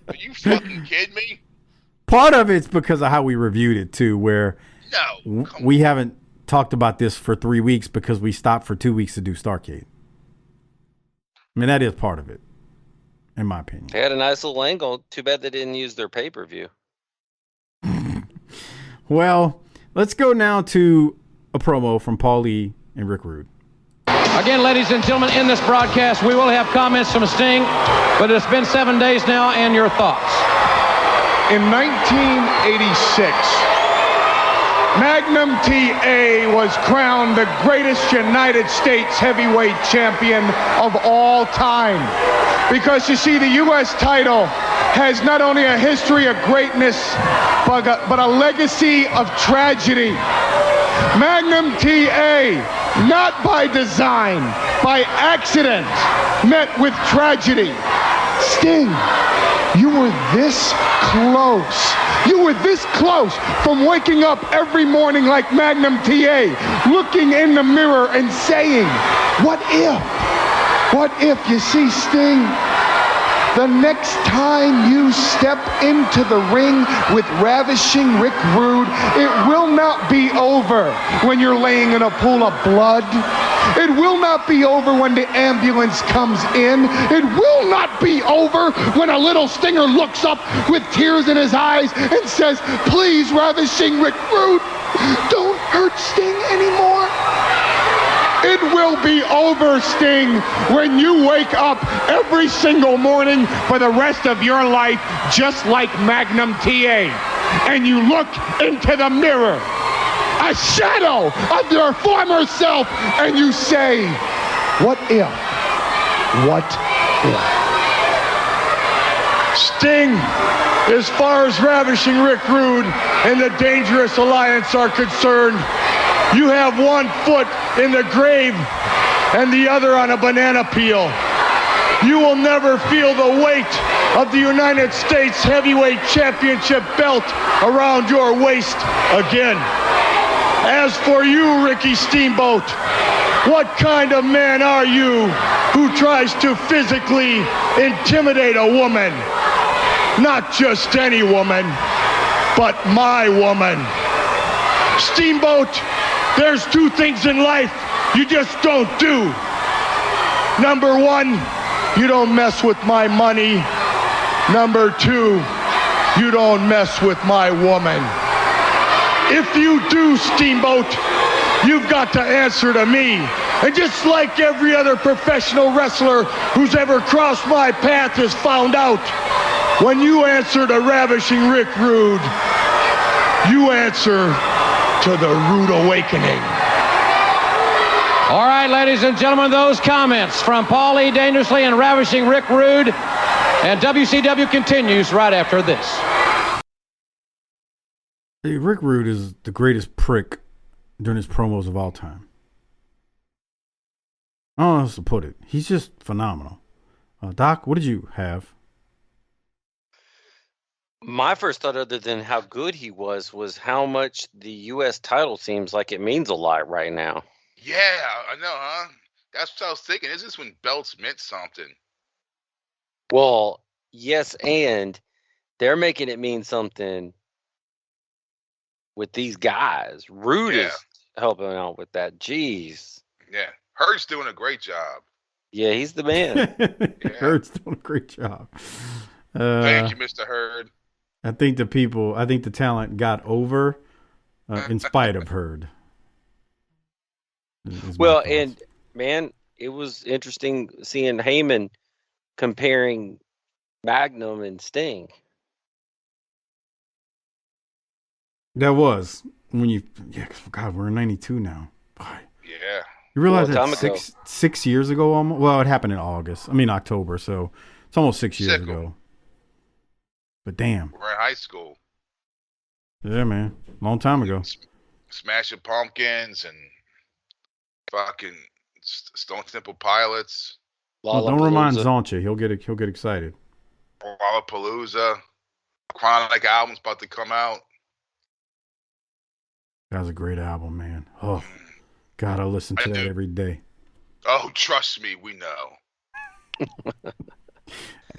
Are you fucking kidding me? Part of it's because of how we reviewed it, too, where we haven't talked about this for 3 weeks because we stopped for 2 weeks to do Starrcade. I mean, that is part of it. in my opinion. They had a nice little angle. Too bad they didn't use their pay-per-view. Well, let's go now to a promo from Paulie and Rick Rude. Again, ladies and gentlemen, in this broadcast, we will have comments from Sting, but it's been 7 days now, and your thoughts. In 1986, Magnum TA was crowned the greatest United States heavyweight champion of all time. Because you see, the U.S. title has not only a history of greatness, but a legacy of tragedy. Magnum TA, not by design, by accident, met with tragedy. Sting, you were this close. You were this close from waking up every morning like Magnum TA, looking in the mirror and saying, what if? What if, you see, Sting, the next time you step into the ring with Ravishing Rick Rude, it will not be over when you're laying in a pool of blood. It will not be over when the ambulance comes in. It will not be over when a little Stinger looks up with tears in his eyes and says, please, Ravishing Rick Rude, don't hurt Sting anymore. It will be over, Sting, when you wake up every single morning for the rest of your life just like Magnum TA. And you look into the mirror, a shadow of your former self, and you say, what if? What if? Sting, as far as Ravishing Rick Rude and the Dangerous Alliance are concerned, you have one foot in the grave and the other on a banana peel. You will never feel the weight of the United States Heavyweight Championship belt around your waist again. As for you, Ricky Steamboat, what kind of man are you who tries to physically intimidate a woman? Not just any woman, but my woman. Steamboat, there's two things in life you just don't do. Number one, you don't mess with my money. Number two, you don't mess with my woman. If you do, Steamboat, you've got to answer to me. And just like every other professional wrestler who's ever crossed my path has found out, when you answer to Ravishing Rick Rude, you answer to the Rude Awakening. All right, ladies and gentlemen, those comments from Paulie Dangerously and Ravishing Rick Rude, and WCW continues right after this. Hey, Rick Rude is the greatest prick during his promos of all time. I don't know how else to put it. He's just phenomenal. Doc, what did you have? My first thought, other than how good he was how much the U.S. title seems like it means a lot right now. Yeah, I know, huh? That's what I was thinking. Is this when belts meant something? Well, yes, and they're making it mean something with these guys. Rude is helping out with that. Jeez. Yeah. Hurt's doing a great job. Yeah, he's the man. Hurt's doing a great job. Thank you, Mr. Hurd. I think the talent got over in spite of Hurd. Well, and man, it was interesting seeing Heyman comparing Magnum and Sting. That was when God, we're in 92 now. Boy. Yeah. You realize that six years ago almost? Well, it happened in October, so it's almost 6 years ago. But damn. We're in high school. Yeah, man. Long time ago. Smashing Pumpkins and fucking Stone Temple Pilots. Well, don't remind Zoncha. He'll get excited. Lollapalooza. Chronic album's about to come out. That was a great album, man. Oh, God, I listen to that every day. Oh, trust me, we know.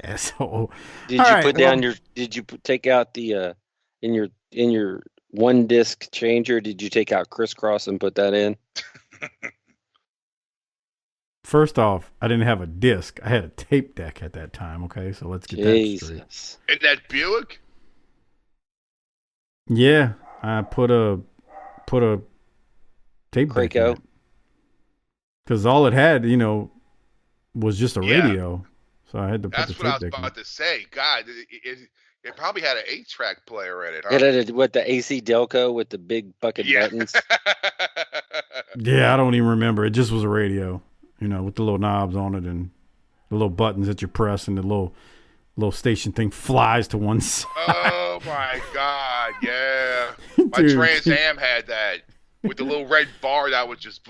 Asshole. Did you take out the in your one disc changer? Did you take out crisscross and put that in? First off, I didn't have a disc. I had a tape deck at that time. Okay, so let's get that straight. In that Buick? Yeah, I put a tape deck in it. Because all it had, was just a radio. So I had to put That's the tape what I was deck about to say. God, it probably had an 8-track player in it, huh? It had with the AC Delco with the big fucking buttons. Yeah, I don't even remember. It just was a radio, with the little knobs on it and the little buttons that you press, and the little station thing flies to one side. Oh my God, yeah. My Trans Am had that with the little red bar that would just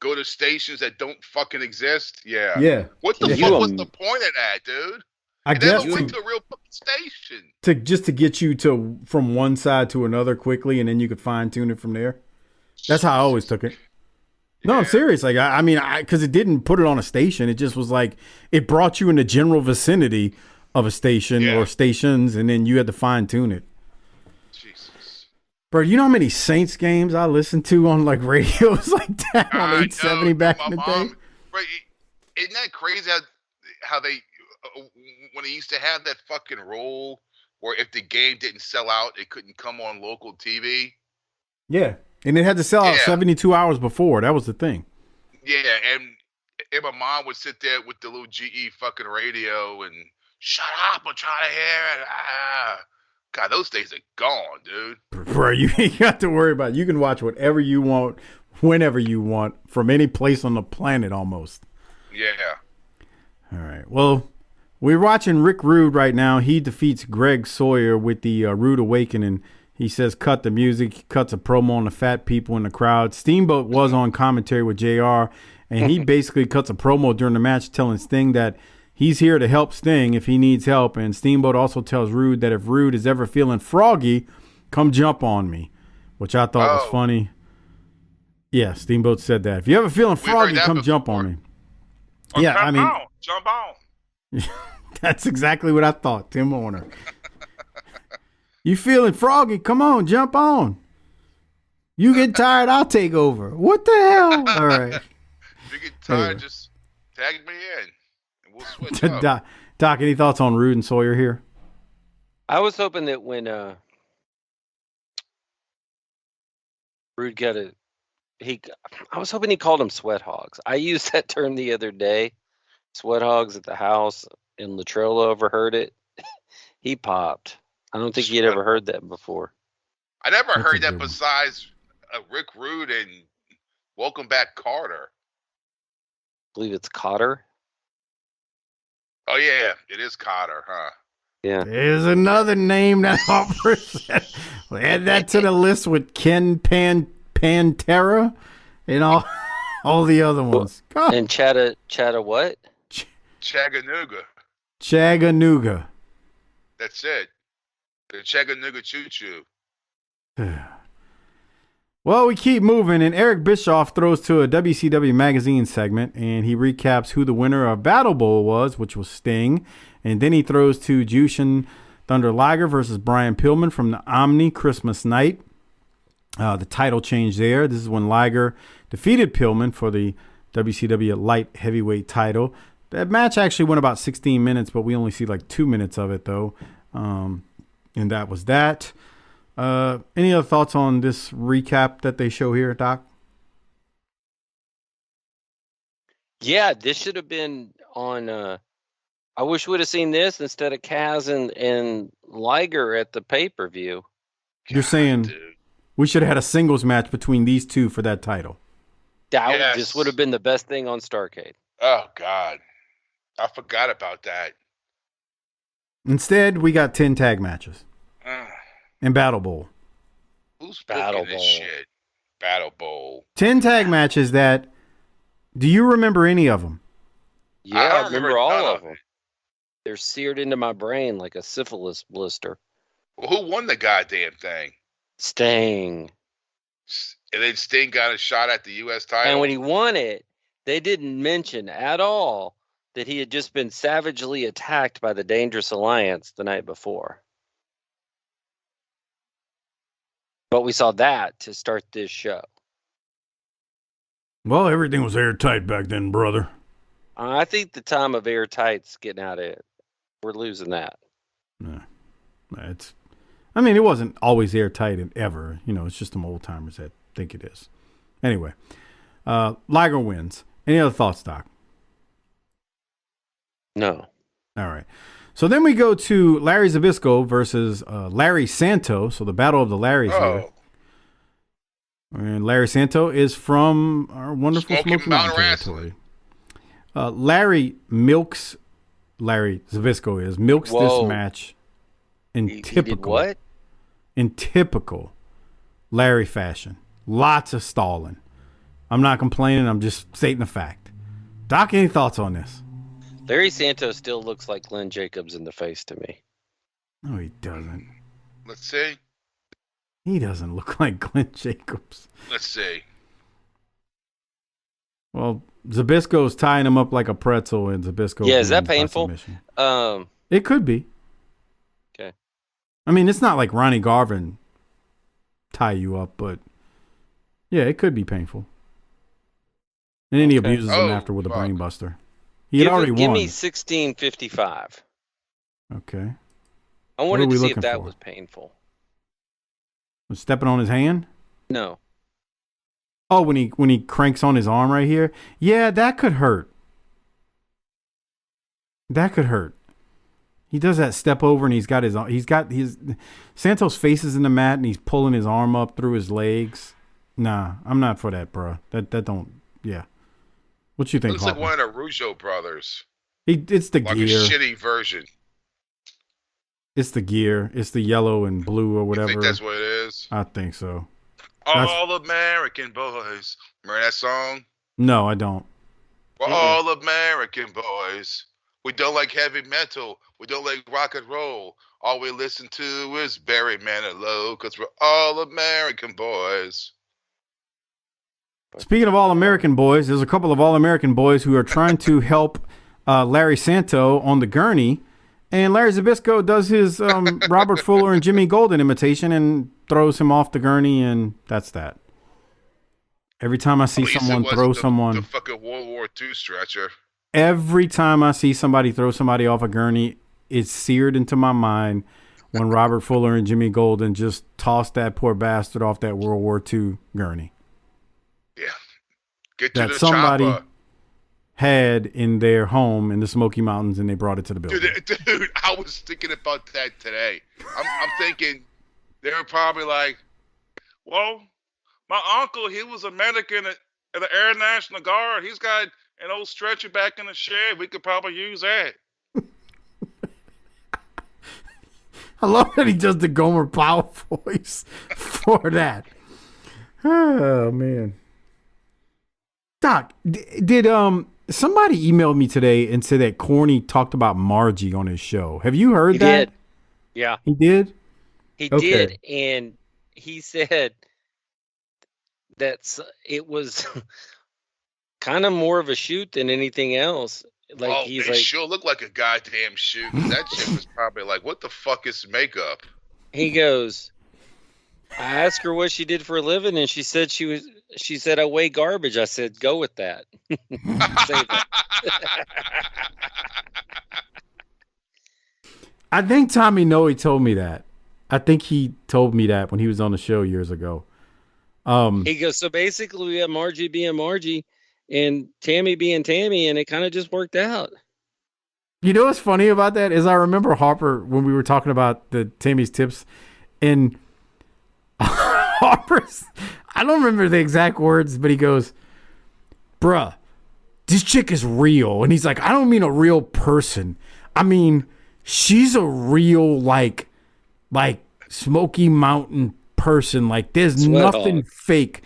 go to stations that don't fucking exist. Yeah. Yeah. What the fuck was the point of that, dude? I guess went to a real fucking station. To get you from one side to another quickly, and then you could fine tune it from there. That's how I always took it. No, I'm serious. Like, I mean, because it didn't put it on a station. It just was like, it brought you in the general vicinity of a station or stations, and then you had to fine tune it. Jesus. Bro, you know how many Saints games I listened to on like radios like that on 870 back in the day? Right, isn't that crazy how they, when they used to have that fucking rule where if the game didn't sell out, it couldn't come on local TV? Yeah. And it had to sell out 72 hours before. That was the thing. Yeah, and my mom would sit there with the little GE fucking radio and shut up, I'm trying to hear it. God, those days are gone, dude. Bro, you ain't got to worry about it. You can watch whatever you want, whenever you want, from any place on the planet almost. Yeah. All right. Well, we're watching Rick Rude right now. He defeats Greg Sawyer with the Rude Awakening. He says, cut the music. He cuts a promo on the fat people in the crowd. Steamboat was on commentary with JR, and he basically cuts a promo during the match telling Sting that he's here to help Sting if he needs help. And Steamboat also tells Rude that if Rude is ever feeling froggy, come jump on me, which I thought was funny. Yeah, Steamboat said that. If you ever feeling froggy, come jump on me. Yeah, I mean, jump on. That's exactly what I thought, Tim Warner. You feeling froggy? Come on, jump on. You get tired, I'll take over. What the hell? All right. If you get tired, just tag me in, and we'll switch up. Doc, any thoughts on Rude and Sawyer here? I was hoping that when Rude got I was hoping he called them sweat hogs. I used that term the other day, sweat hogs at the house, and Latrell overheard it. He popped. I don't think he had ever heard that before. I never heard that besides Rick Rude and Welcome Back Carter. I believe it's Cotter. Oh, yeah. It is Cotter, huh? Yeah. There's another name that offers that. We'll add that to the list with Ken Pantera and all the other ones. God. And Chatta what? Chattanooga. Chattanooga. That's it. The Chattanooga Choo Choo. Well, we keep moving, and Eric Bischoff throws to a WCW magazine segment, and he recaps who the winner of Battle Bowl was, which was Sting, and then he throws to Jushin Thunder Liger versus Brian Pillman from the Omni Christmas night. The title change there. This is when Liger defeated Pillman for the WCW light heavyweight title. That match actually went about 16 minutes, but we only see like 2 minutes of it, though. And that was that. Any other thoughts on this recap that they show here, Doc? Yeah, this should have been on. I wish we'd have seen this instead of Kaz and Liger at the pay-per-view. You're saying we should have had a singles match between these two for that title. That just would have been the best thing on Starrcade. Oh, God. I forgot about that. Instead, we got 10 tag matches. And Battle Bowl. Who's booking this shit? Battle Bowl. 10 tag matches that... Do you remember any of them? Yeah, I remember all of them. They're seared into my brain like a syphilis blister. Well, who won the goddamn thing? Sting. And then Sting got a shot at the U.S. title? And when he won it, they didn't mention at all that he had just been savagely attacked by the Dangerous Alliance the night before. But we saw that to start this show. Well, everything was airtight back then, brother. I think the time of airtight's getting out of it. We're losing that. No, it wasn't always airtight ever. It's just some old timers that think it is. Anyway, Liger wins. Any other thoughts, Doc? No. All right. So then we go to Larry Zbyszko versus Larry Santo. So the battle of the Larrys here. And Larry Santo is from our wonderful Smoky Mountain territory. Larry Zbyszko milks this match in typical Larry fashion. Lots of stalling. I'm not complaining. I'm just stating the fact. Doc, any thoughts on this? Larry Santos still looks like Glenn Jacobs in the face to me. No, he doesn't. Let's see. He doesn't look like Glenn Jacobs. Let's see. Well, Zbyszko's tying him up like a pretzel, and Zbyszko. Yeah, is that painful? It could be. Okay. I mean, it's not like Ronnie Garvin tie you up, but yeah, it could be painful. And then he abuses him after with a brain buster. He had already won. Give me 16.55. Okay. I wanted to see if that was painful. Was stepping on his hand? No. Oh, when he cranks on his arm right here? Yeah, that could hurt. That could hurt. He does that step over and he's got his Santos faces in the mat and he's pulling his arm up through his legs. Nah, I'm not for that, bro. That don't. Yeah. What you think? Looks like one of the Rougeau brothers. It's the like gear. Like a shitty version. It's the gear. It's the yellow and blue or whatever. You think that's what it is? I think so. All American boys. Remember that song? No, I don't. We're all American boys. We don't like heavy metal. We don't like rock and roll. All we listen to is Barry Manilow because we're all American boys. Speaking of All-American boys, there's a couple of All-American boys who are trying to help Larry Santo on the gurney. And Larry Zbyszko does his Robert Fuller and Jimmy Golden imitation and throws him off the gurney, and that's that. Every time I see someone throw someone... The fucking World War II stretcher. Every time I see somebody throw somebody off a gurney, it's seared into my mind when Robert Fuller and Jimmy Golden just tossed that poor bastard off that World War II gurney. Yeah. Get to that the somebody chopper. Had in their home in the Smoky Mountains and they brought it to the building. Dude, I was thinking about that today. I'm thinking they were probably like, well, my uncle, he was a medic in the Air National Guard. He's got an old stretcher back in the shed. We could probably use that. I love that he does the Gomer Powell voice for that. Oh, man. Doc, did somebody emailed me today and said that Corny talked about Margie on his show. Have you heard that? He did. Yeah. He did? He did, and he said that it was kind of more of a shoot than anything else. Like he's like, sure looked like a goddamn shoot. That chick was probably like, what the fuck is makeup? He goes, I asked her what she did for a living, and she said I weigh garbage. I said, go with that. Say that. I think Tommy Noe told me that. I think he told me that when he was on the show years ago. He goes, so basically we have Margie being Margie and Tammy being Tammy, and it kind of just worked out. You know what's funny about that is I remember Harper when we were talking about the Tammy's tips, and Harper's, I don't remember the exact words, but he goes, bruh, this chick is real. And he's like, I don't mean a real person. I mean, she's a real, like Smoky Mountain person. Like, there's nothing fake.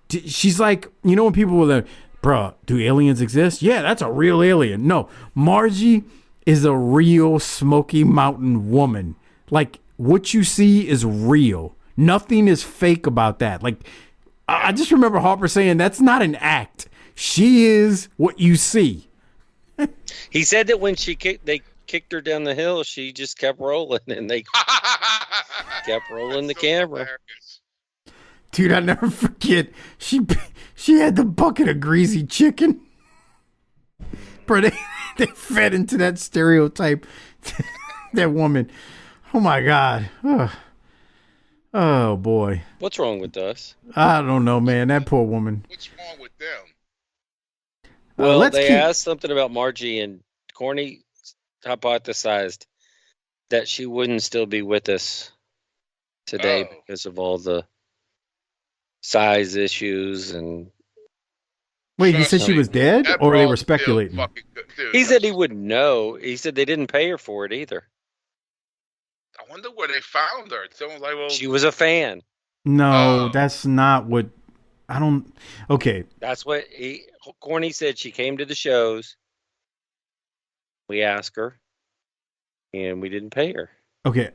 She's like, you know when people were like, bruh, do aliens exist? Yeah, that's a real alien. No, Margie is a real Smoky Mountain woman. Like, what you see is real. Nothing is fake about that. Like, I just remember Harper saying that's not an act. She is what you see. He said that when they kicked her down the hill, she just kept rolling, and they kept rolling the camera. Hilarious. Dude, I never forget. She had the bucket of greasy chicken. Bro, they fed into that stereotype. That woman. Oh my God. Oh boy. What's wrong with us? I don't know, man. That poor woman. What's wrong with them? Well, they asked something about Margie, and Corny hypothesized that she wouldn't still be with us today because of all the size issues and. Wait, he said she was dead, or they were speculating? He said he wouldn't know. He said they didn't pay her for it either. I wonder where they found her. Someone's like, well, she was a fan. No, that's not what. I don't. Okay. That's what Corny said. She came to the shows. We asked her, and we didn't pay her. Okay.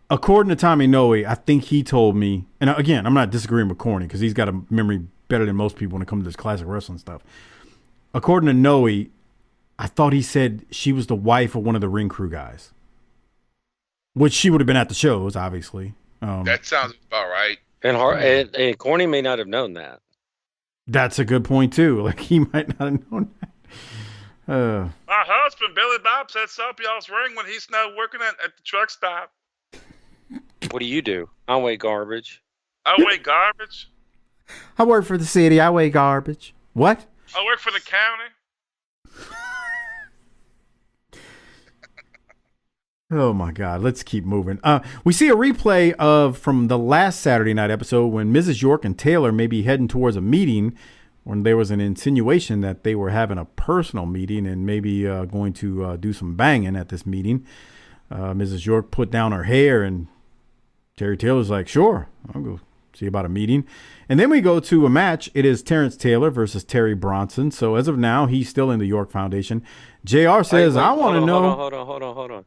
According to Tommy Noe, I think he told me, and again, I'm not disagreeing with Corny because he's got a memory better than most people when it comes to this classic wrestling stuff. According to Noe, I thought he said she was the wife of one of the ring crew guys, which she would have been at the shows, obviously. That sounds about right. And Corny may not have known that. That's a good point too. Like he might not have known that. My husband, Billy Bob, sets up y'all's ring when he's not working at the truck stop. What do you do? I weigh garbage. I weigh garbage. I work for the city. I weigh garbage. What? I work for the county. Oh my God! Let's keep moving. We see a replay from the last Saturday night episode when Mrs. York and Taylor may be heading towards a meeting, when there was an insinuation that they were having a personal meeting and maybe going to do some banging at this meeting. Mrs. York put down her hair, and Terry Taylor's like, "Sure, I'll go see about a meeting." And then we go to a match. It is Terrence Taylor versus Terry Bronson. So as of now, he's still in the York Foundation. JR says, "I want to know." Hold on.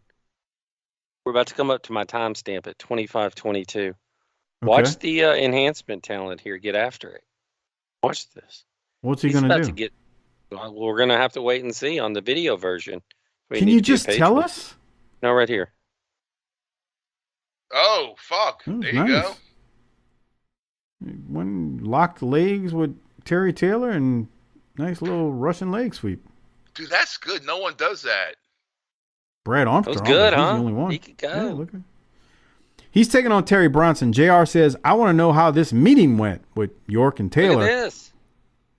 We're about to come up to my timestamp at 25:22. Watch the enhancement talent here get after it. Watch this. What's he going to do? We're going to have to wait and see on the video version. Can you just tell us? No, right here. Oh, fuck. There you go. One locked legs with Terry Taylor and nice little Russian leg sweep. Dude, that's good. No one does that. Brad Armstrong. That was good, he's huh? The only one. He could go. Yeah, look at. He's taking on Terry Bronson. JR says, "I want to know how this meeting went with York and Taylor." Look at this.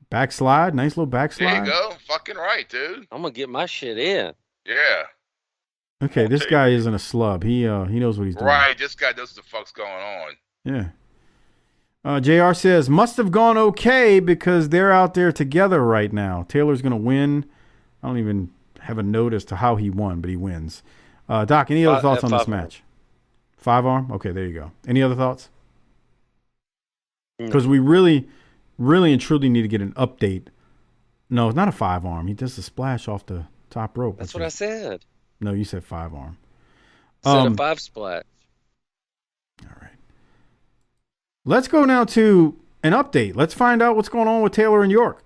Backslide. Nice little backslide. There you go. Fucking right, dude. I'm going to get my shit in. Yeah. Okay, this guy isn't a slub. He knows what he's doing. Right, this guy knows what the fuck's going on. Yeah. JR says, "Must have gone okay because they're out there together right now. Taylor's going to win." I don't even have a note as to how he won, but he wins. Doc, any other thoughts on this match? 5-arm? Okay, there you go. Any other thoughts? Because we really and truly need to get an update. No, it's not a 5-arm. He does the splash off the top rope. That's what I said. No, you said 5-arm. I said a 5 splash. All right. Let's go now to an update. Let's find out what's going on with Taylor and York.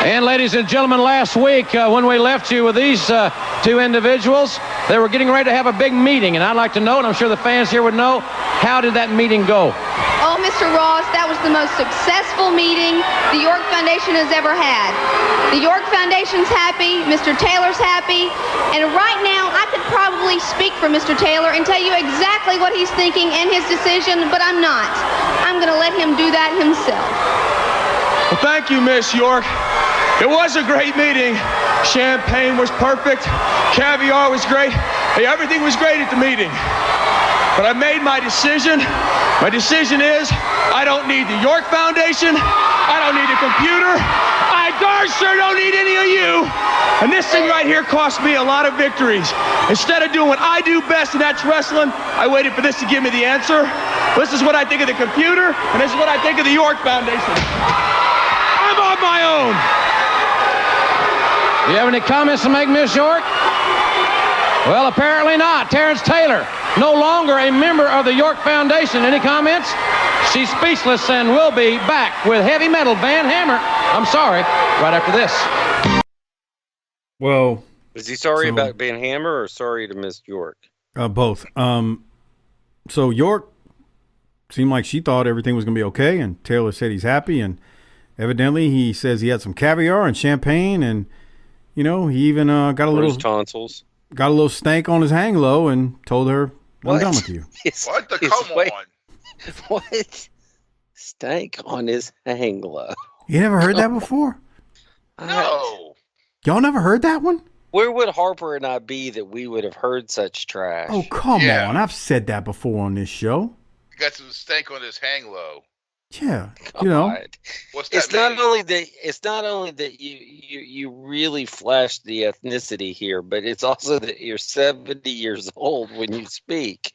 And ladies and gentlemen, last week when we left you with these two individuals, they were getting ready to have a big meeting. And I'd like to know, and I'm sure the fans here would know, how did that meeting go? Oh, Mr. Ross, that was the most successful meeting the York Foundation has ever had. The York Foundation's happy, Mr. Taylor's happy, and right now I could probably speak for Mr. Taylor and tell you exactly what he's thinking and his decision, but I'm not. I'm going to let him do that himself. Well, thank you, Miss York. It was a great meeting. Champagne was perfect. Caviar was great. Hey, everything was great at the meeting. But I made my decision. My decision is I don't need the York Foundation. I don't need a computer. I darn sure don't need any of you. And this thing right here cost me a lot of victories. Instead of doing what I do best, and that's wrestling, I waited for this to give me the answer. This is what I think of the computer, and this is what I think of the York Foundation. I'm on my own. Do you have any comments to make, Miss York? Well, apparently not. Terrence Taylor, no longer a member of the York Foundation. Any comments? She's speechless and will be back with Heavy Metal Van Hammer. I'm sorry, right after this. Well, is he sorry about Van Hammer or sorry to Miss York? Both. So York seemed like she thought everything was going to be okay, and Taylor said he's happy, and evidently he says he had some caviar and champagne, and he even got a little tonsils, got a little stank on his hang low, and told her, "I'm done with you." What the come on? What? Stank on his hang low. You never heard that before? No. Y'all never heard that one? Where would Harper and I be that we would have heard such trash? Oh, come on. I've said that before on this show. He got some stank on his hang low. Yeah. What's that it's not only that you really flash the ethnicity here, but it's also that you're 70 years old when you speak.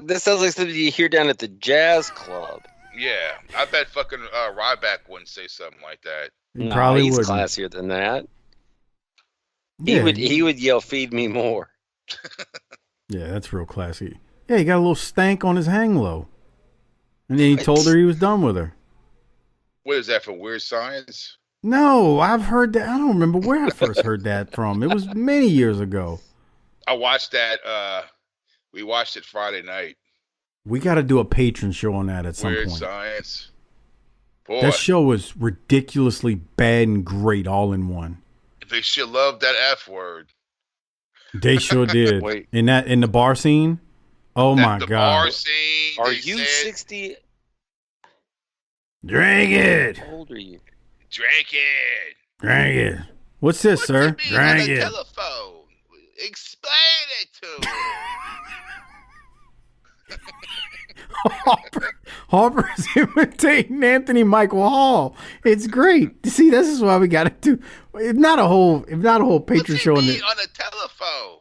This sounds like something you hear down at the jazz club. Yeah, I bet fucking Ryback wouldn't say something like that. No, probably he's wouldn't. classier than that. Yeah, He would yell, "Feed me more." Yeah, that's real classy. Yeah, he got a little stank on his hang low. And then he told her he was done with her. What is that, from Weird Science? No, I've heard that. I don't remember where I first heard that from. It was many years ago. I watched that. We watched it Friday night. We got to do a patron show on that at some Weird point. Science. Boy, That show was ridiculously bad and great all in one. they should love that F word. They sure did. Wait. In the bar scene? Oh my The God. bar scene. Are they you said, 60? Drink it. How old are you? Drink it. Drink it. What's this, sir? You mean on Drink the it. telephone. Explain it to me. Harper's imitating Anthony Michael Hall. It's great. See, this is why we got to do. If not a whole patron show What's on he it. mean on the telephone?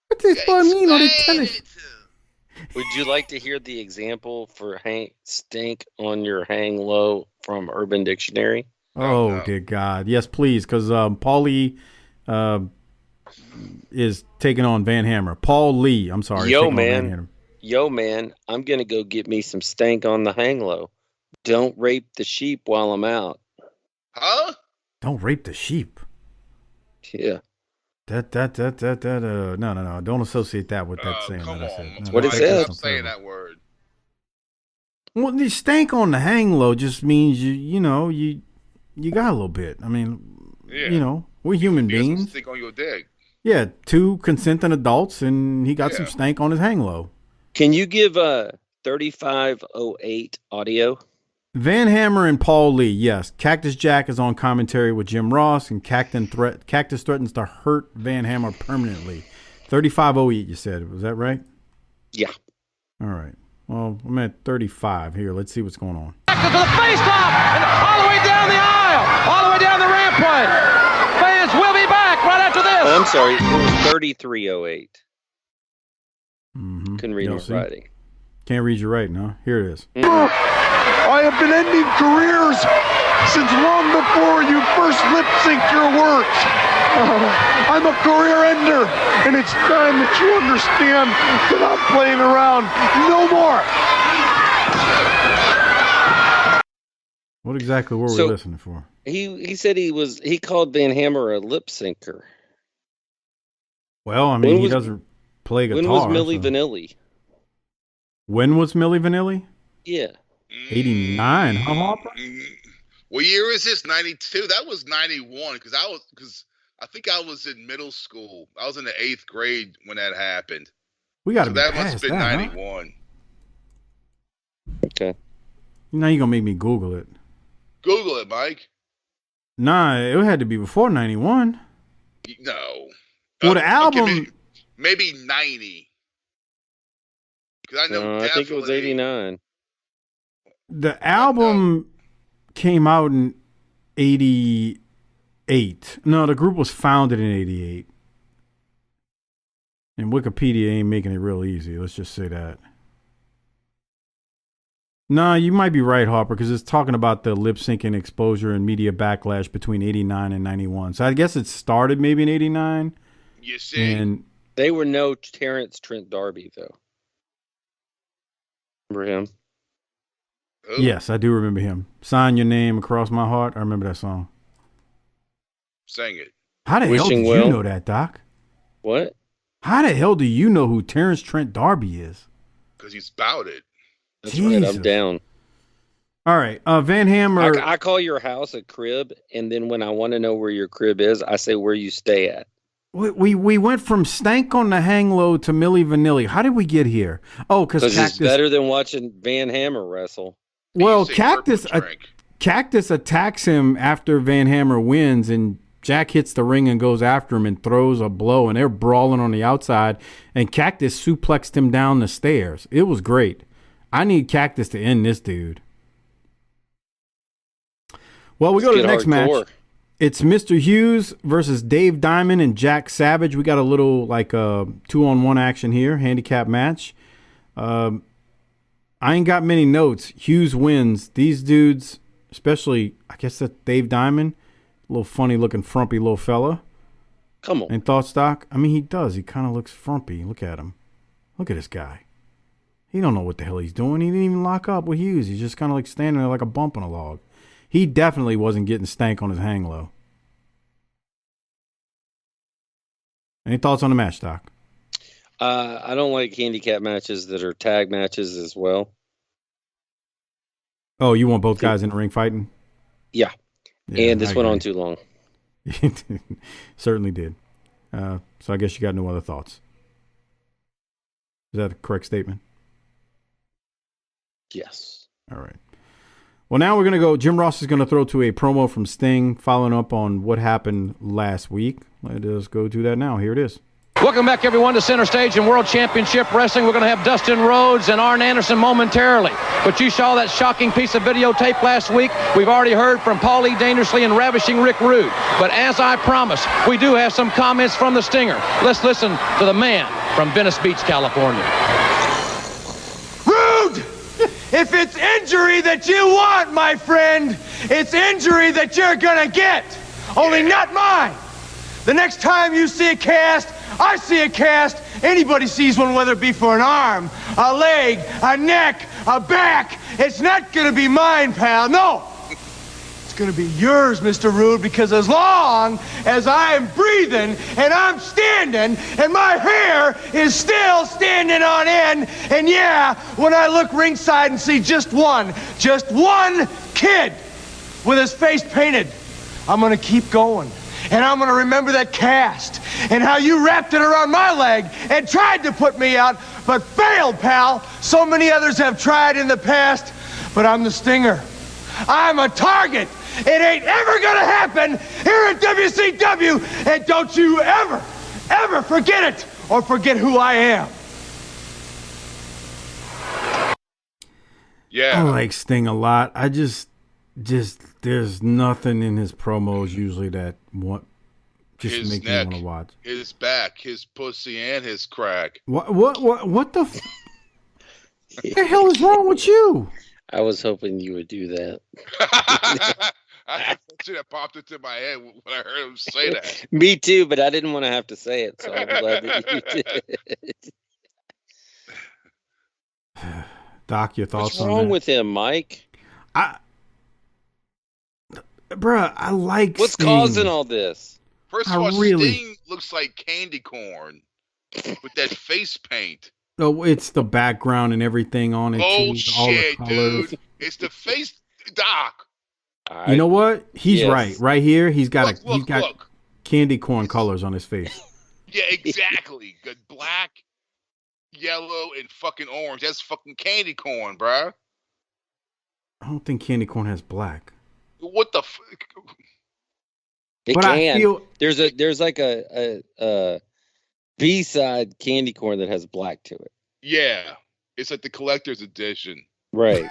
What does boy mean on the Explain telephone? it to- Would you like to hear the example for stink on your hang low from Urban Dictionary? Oh, no. dear God. Yes, please, because Paulie is taking on Van Hammer. Paul Lee, I'm sorry. is Yo, taking on man. Van Hammer. Yo, man, I'm going to go get me some stank on the hang low. Don't rape the sheep while I'm out. Huh? Don't rape the sheep. Yeah. No. Don't associate that with that saying Come that I on. said. No, What it that- says. that's Stop saying terrible. that word. Well, the stank on the hang low just means you got a little bit. I mean, Yeah. we're human You got some beings. stink on your dick. Yeah, 2 consenting adults, and he got some Yeah. stank on his hang low. Can you give 3508 audio? Van Hammer and Paul Lee, yes. Cactus Jack is on commentary with Jim Ross, and Cactus threatens to hurt Van Hammer permanently. 3508, you said. Was that right? Yeah. All right. Well, I'm at 35 here. Let's see what's going on. To the face top and all the way down the aisle, all the way down the rampway. Fans will be back right after this. Oh, I'm sorry. It was 3308. Mm-hmm. Couldn't read my writing. Can't read your writing, huh? Here it is. I have been ending careers since long before you first lip synced your words. I'm a career ender, and it's time that you understand that I'm playing around no more. What exactly were we listening for? He said he called Van Hammer a lip syncer. Well, I mean, he doesn't play guitar. When was Milli so- Vanilli? When was Milli Vanilli? Yeah. 89, huh, Harper? What year is this? 92? That was 91 because I think I was in middle school. I was in the 8th grade when that happened. We got to So be that must past have been that, huh? 91. Okay. Now you're going to make me Google it. Google it, Mike. Nah, it had to be before 91. No. Well, the album... Okay, maybe 90. Because I know I think it was 89. The album came out in 88. No, the group was founded in 88. And Wikipedia ain't making it real easy. Let's just say that. No, you might be right, Harper, because it's talking about the lip syncing exposure and media backlash between 89 and 91. So I guess it started maybe in 89. You see? And they were no Terrence Trent D'Arby, though. Remember him? Who? Yes, I do remember him. Sign Your Name Across My Heart. I remember that song. Sing it. How the hell Wishing did Well. you know that, Doc? What? How the hell do you know who Terrence Trent D'Arby is? because he's about it. That's right. I'm down. All right, Van Hammer. I call your house a crib, and then when I want to know where your crib is, I say where you stay at. We went from Stank on the Hang Low to Milli Vanilli. How did we get here? Oh, because it's better than watching Van Hammer wrestle. Well, Cactus attacks him after Van Hammer wins, and Jack hits the ring and goes after him and throws a blow, and they're brawling on the outside, and Cactus suplexed him down the stairs. It was great. I need Cactus to end this dude. Well, we go to the next match. It's Mr. Hughes versus Dave Diamond and Jack Savage. We got a little like 2-on-1 action here, handicap match. I ain't got many notes. Hughes wins. These dudes, especially, I guess that's Dave Diamond, a little funny looking frumpy little fella. Come on. And thought stock. I mean, he does. He kind of looks frumpy. Look at him. Look at this guy. He don't know what the hell he's doing. He didn't even lock up with Hughes. He's just kind of like standing there like a bump on a log. He definitely wasn't getting Stank on his hang low. Any thoughts on the match, Doc? I don't like handicap matches that are tag matches as well. Oh, you want both guys in the ring fighting? Yeah. And this went on too long. Certainly did. So I guess you got no other thoughts. Is that a correct statement? Yes. All right. Well, now we're going to go. Jim Ross is going to throw to a promo from Sting following up on what happened last week. Let us go to that now. Here it is. Welcome back, everyone, to Center Stage in World Championship Wrestling. We're going to have Dustin Rhodes and Arn Anderson momentarily. But you saw that shocking piece of videotape last week. We've already heard from Paulie Dangerously and Ravishing Rick Rude. But as I promised, we do have some comments from the Stinger. Let's listen to the man from Venice Beach, California. Rude! If it's injury that you want, my friend, it's injury that you're gonna get. Only not mine. The next time you see a cast, I see a cast, anybody sees one, whether it be for an arm, a leg, a neck, a back, it's not gonna be mine, pal, no. It's gonna be yours, Mr. Rude, because as long as I'm breathing and I'm standing and my hair is still standing on end, and yeah, when I look ringside and see just one kid with his face painted, I'm gonna keep going. And I'm going to remember that cast and how you wrapped it around my leg and tried to put me out, but failed, pal. So many others have tried in the past, but I'm the Stinger. I'm a target. It ain't ever going to happen here at WCW, and don't you ever forget it or forget who I am. Yeah. I like Sting a lot. I just there's nothing in his promos usually that his make neck, me want to watch. His back, his pussy, and his crack. What the the hell is wrong with you? I was hoping you would do that. That popped into my head when I heard him say that. Me too, but I didn't want to have to say it, so I'm glad that you did. Doc, your thoughts on that? What's wrong with him, Mike? Bruh, I like What's Sting. causing all this? First of all, Sting looks like candy corn with that face paint. Oh, it's the background and everything on it. Bullshit, all the colors. dude. It's the face, Doc. You know what? He's Yes. right. Right here, he's got Look. candy corn colors on his face. Yeah, exactly. Good black, yellow, and fucking orange. That's fucking candy corn, bruh. I don't think candy corn has black. What the fuck? It But can. I feel- There's like a B-side candy corn that has black to it. Yeah. It's like the collector's edition. Right.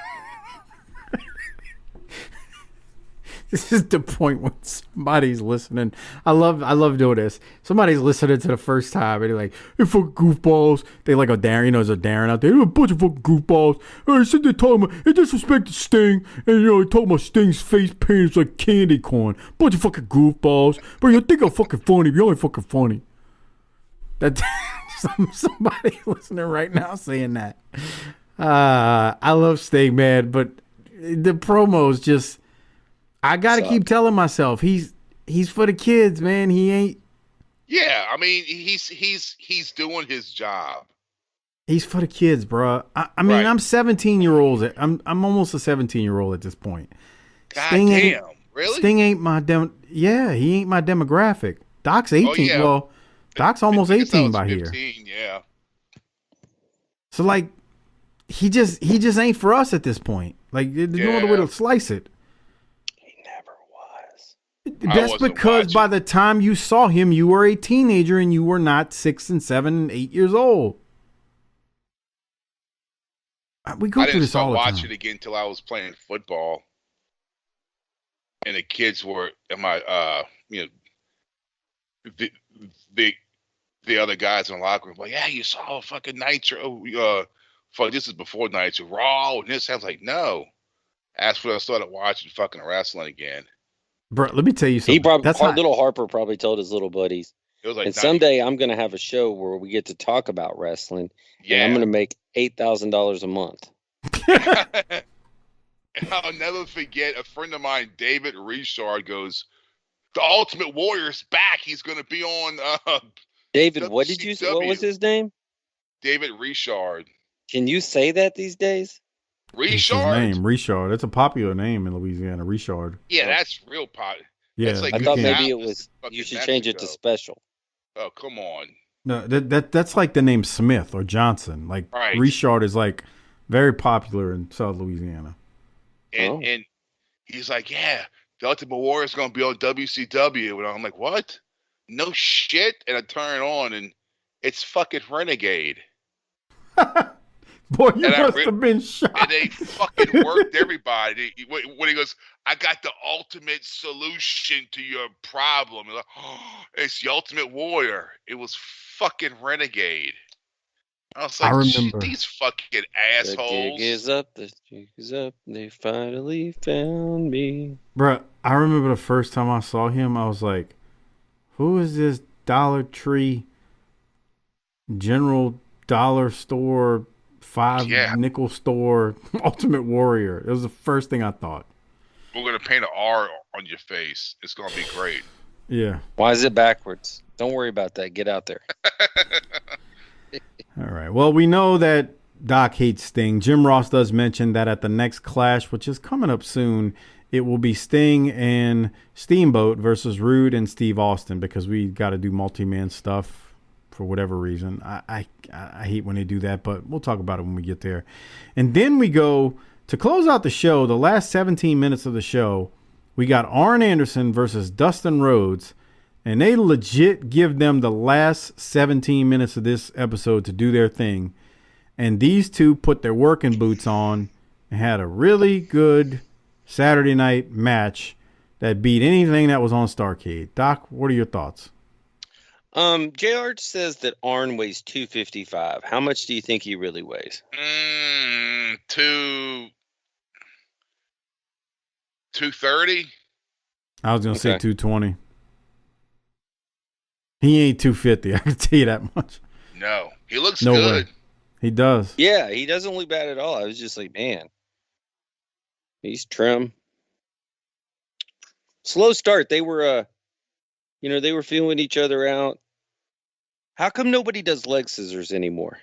This is the point when somebody's listening. I love doing this. Somebody's listening to the first time and they're like, "Hey, fucking goofballs." They like a Darren, there's a Darren out there. A bunch of fucking goofballs. Hey, sit there talking about, they disrespected Sting. And, they talking about Sting's face painted like candy corn. Bunch of fucking goofballs. But you think I'm fucking funny. You're only fucking funny. That somebody listening right now saying that. I love Sting, man. But the promos just... I gotta keep telling myself he's for the kids, man. He ain't. Yeah, I mean he's doing his job. He's for the kids, bro. I mean, Right. I'm 17-year-old. I'm almost a 17-year-old at this point. God damn, really? Sting ain't my he ain't my demographic. Doc's 18. Oh, yeah. Well, Doc's almost I guess I 18 was by 15, here. yeah. So like, he just ain't for us at this point. Like, there's no other way to slice it. He never was. That's because by the time you saw him, you were a teenager and you were not 6 and 7 and 8 years old. We go through this all the time. I didn't start watching it again until I was playing football, and the kids were, the other guys in the locker room like, yeah, you saw fucking Nitro. Fuck, this is before Nitro, Raw, and this. I was like, no. That's when I started watching fucking wrestling again. Bro, let me tell you something. Little Harper probably told his little buddies. It was like, and someday I'm going to have a show where we get to talk about wrestling. Yeah. And I'm going to make $8,000 a month. I'll never forget a friend of mine, David Richard, goes, the Ultimate Warrior's back. He's going to be on David, WCW. what did you say? What was his name? David Richard. Can you say that these days? Richard? It's his name, Richard. It's a popular name in Louisiana, Richard. Yeah, that's real popular. Yeah, like I thought maybe it was. You should change it to Special. Oh, come on. No, that's like the name Smith or Johnson. Like right. Richard is like very popular in South Louisiana. And he's like, yeah, the Ultimate Warrior is going to be on WCW. And I'm like, what? No shit. And I turn it on, and it's fucking Renegade. Boy, you must have been shocked. And they fucking worked everybody. When he goes, I got the ultimate solution to your problem. Like, oh, it's the Ultimate Warrior. It was fucking Renegade. I was like, these fucking assholes. The gig is up. They finally found me. Bruh, I remember the first time I saw him, I was like, who is this Dollar Tree General Dollar Store 5-nickel store Ultimate Warrior? It was the first thing I thought. We're going to paint an R on your face. It's going to be great. Yeah. Why is it backwards? Don't worry about that. Get out there. All right. Well, we know that Doc hates Sting. Jim Ross does mention that at the next Clash, which is coming up soon, it will be Sting and Steamboat versus Rude and Steve Austin, because we got to do multi-man stuff for whatever reason. I hate when they do that, but we'll talk about it when we get there. And then we go to close out the show, the last 17 minutes of the show, we got Arn Anderson versus Dustin Rhodes. And they legit give them the last 17 minutes of this episode to do their thing. And these two put their working boots on and had a really good Saturday night match that beat anything that was on Starrcade. Doc, what are your thoughts? JR says that Arn weighs 255. How much do you think he really weighs? 230. I was going to say 220. He ain't 250. I can tell you that much. No, he looks good. Way. He does. Yeah, he doesn't look bad at all. I was just like, man, he's trim. Slow start. They were, they were feeling each other out. How come nobody does leg scissors anymore?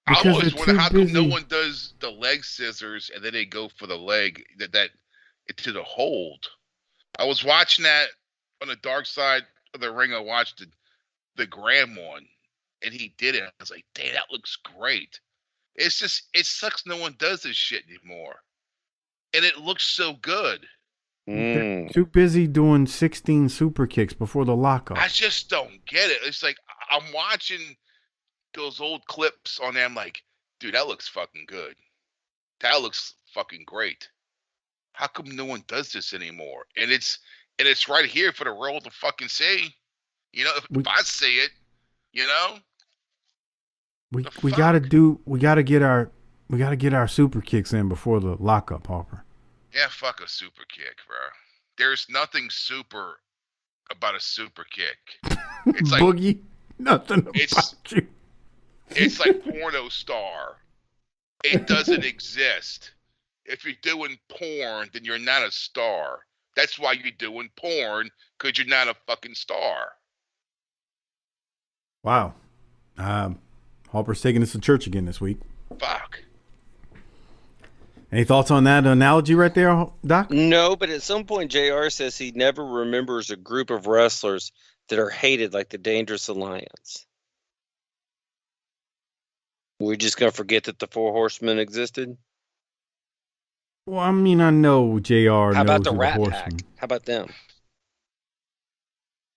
I always wonder how come no one does the leg scissors and then they go for the leg that to the hold. I was watching that on the dark side of the ring. I watched the Graham one, and he did it. I was like, "Damn, that looks great." It's just, it sucks no one does this shit anymore, and it looks so good. Too busy doing 16 super kicks before the lockup. I just don't get it. It's like I'm watching those old clips on them, like, dude, that looks fucking good. That looks fucking great. How come no one does this anymore? And it's right here for the world to fucking see. If I see it, we gotta get our super kicks in before the lockup, Harper. Yeah, fuck a super kick, bro. There's nothing super about a super kick. It's like Boogie, nothing about you. It's like porno star. It doesn't exist. If you're doing porn, then you're not a star. That's why you're doing porn, because you're not a fucking star. Wow. Harper's taking us to church again this week. Fuck. Any thoughts on that analogy right there, Doc? No, but at some point, JR says he never remembers a group of wrestlers that are hated like the Dangerous Alliance. We're just going to forget that the Four Horsemen existed? Well, I mean, I know JR How about knows the who Rat Horsemen. Pack? How about them?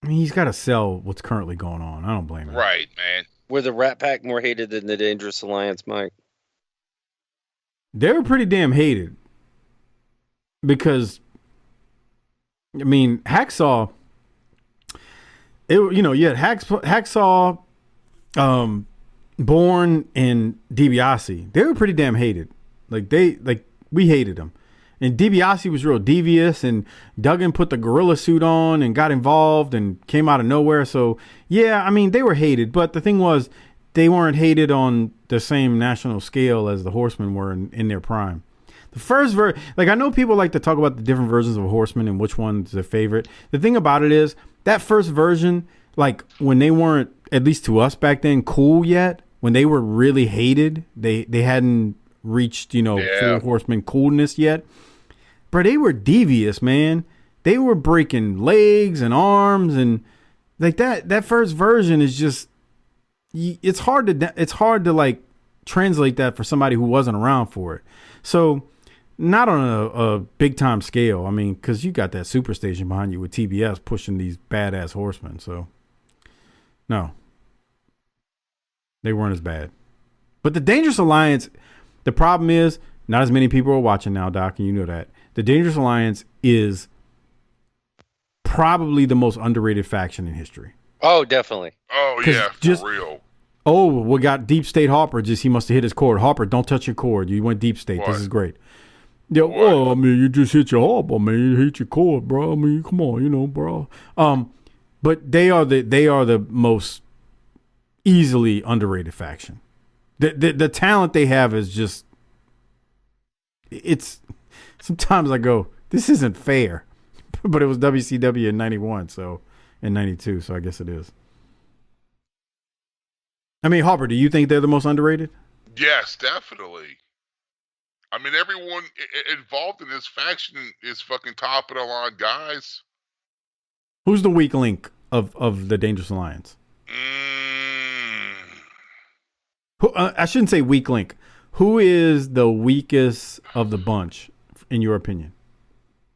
I mean, he's got to sell what's currently going on. I don't blame him. Right, man. Were the Rat Pack more hated than the Dangerous Alliance, Mike? They were pretty damn hated. Because, I mean, Hacksaw, you had Hacksaw, Bourne, and DiBiase. They were pretty damn hated. We hated them. And DiBiase was real devious, and Duggan put the gorilla suit on and got involved and came out of nowhere. So, yeah, I mean, they were hated. But the thing was, they weren't hated on the same national scale as the Horsemen were in their prime. The first I know people like to talk about the different versions of Horsemen and which one's their favorite. The thing about it is, that first version, like, when they weren't, at least to us back then, cool yet, when they were really hated, they hadn't reached, Four Horsemen coolness yet. But they were devious, man. They were breaking legs and arms, and like that first version is just, it's hard to like translate that for somebody who wasn't around for it. So not on a big time scale. I mean, because you got that Superstation behind you with TBS pushing these badass horsemen. So no, they weren't as bad. But the Dangerous Alliance, the problem is not as many people are watching now, Doc, and you know that. The Dangerous Alliance is probably the most underrated faction in history. Oh, definitely. Oh, yeah, for real. Oh, we got Deep State Harper. He must have hit his cord. Harper, don't touch your cord. You went Deep State. This is great. Yeah, well, I mean, you just hit your Harper, man. You hit your cord, bro. I mean, come on, bro. But they are the most easily underrated faction. The talent they have is just, it's, sometimes I go, this isn't fair. But it was WCW in 91, so in 92, so I guess it is. I mean, Harper, do you think they're the most underrated? Yes, definitely. I mean, everyone involved in this faction is fucking top of the line guys. Who's the weak link of the Dangerous Alliance? I shouldn't say weak link. Who is the weakest of the bunch, in your opinion?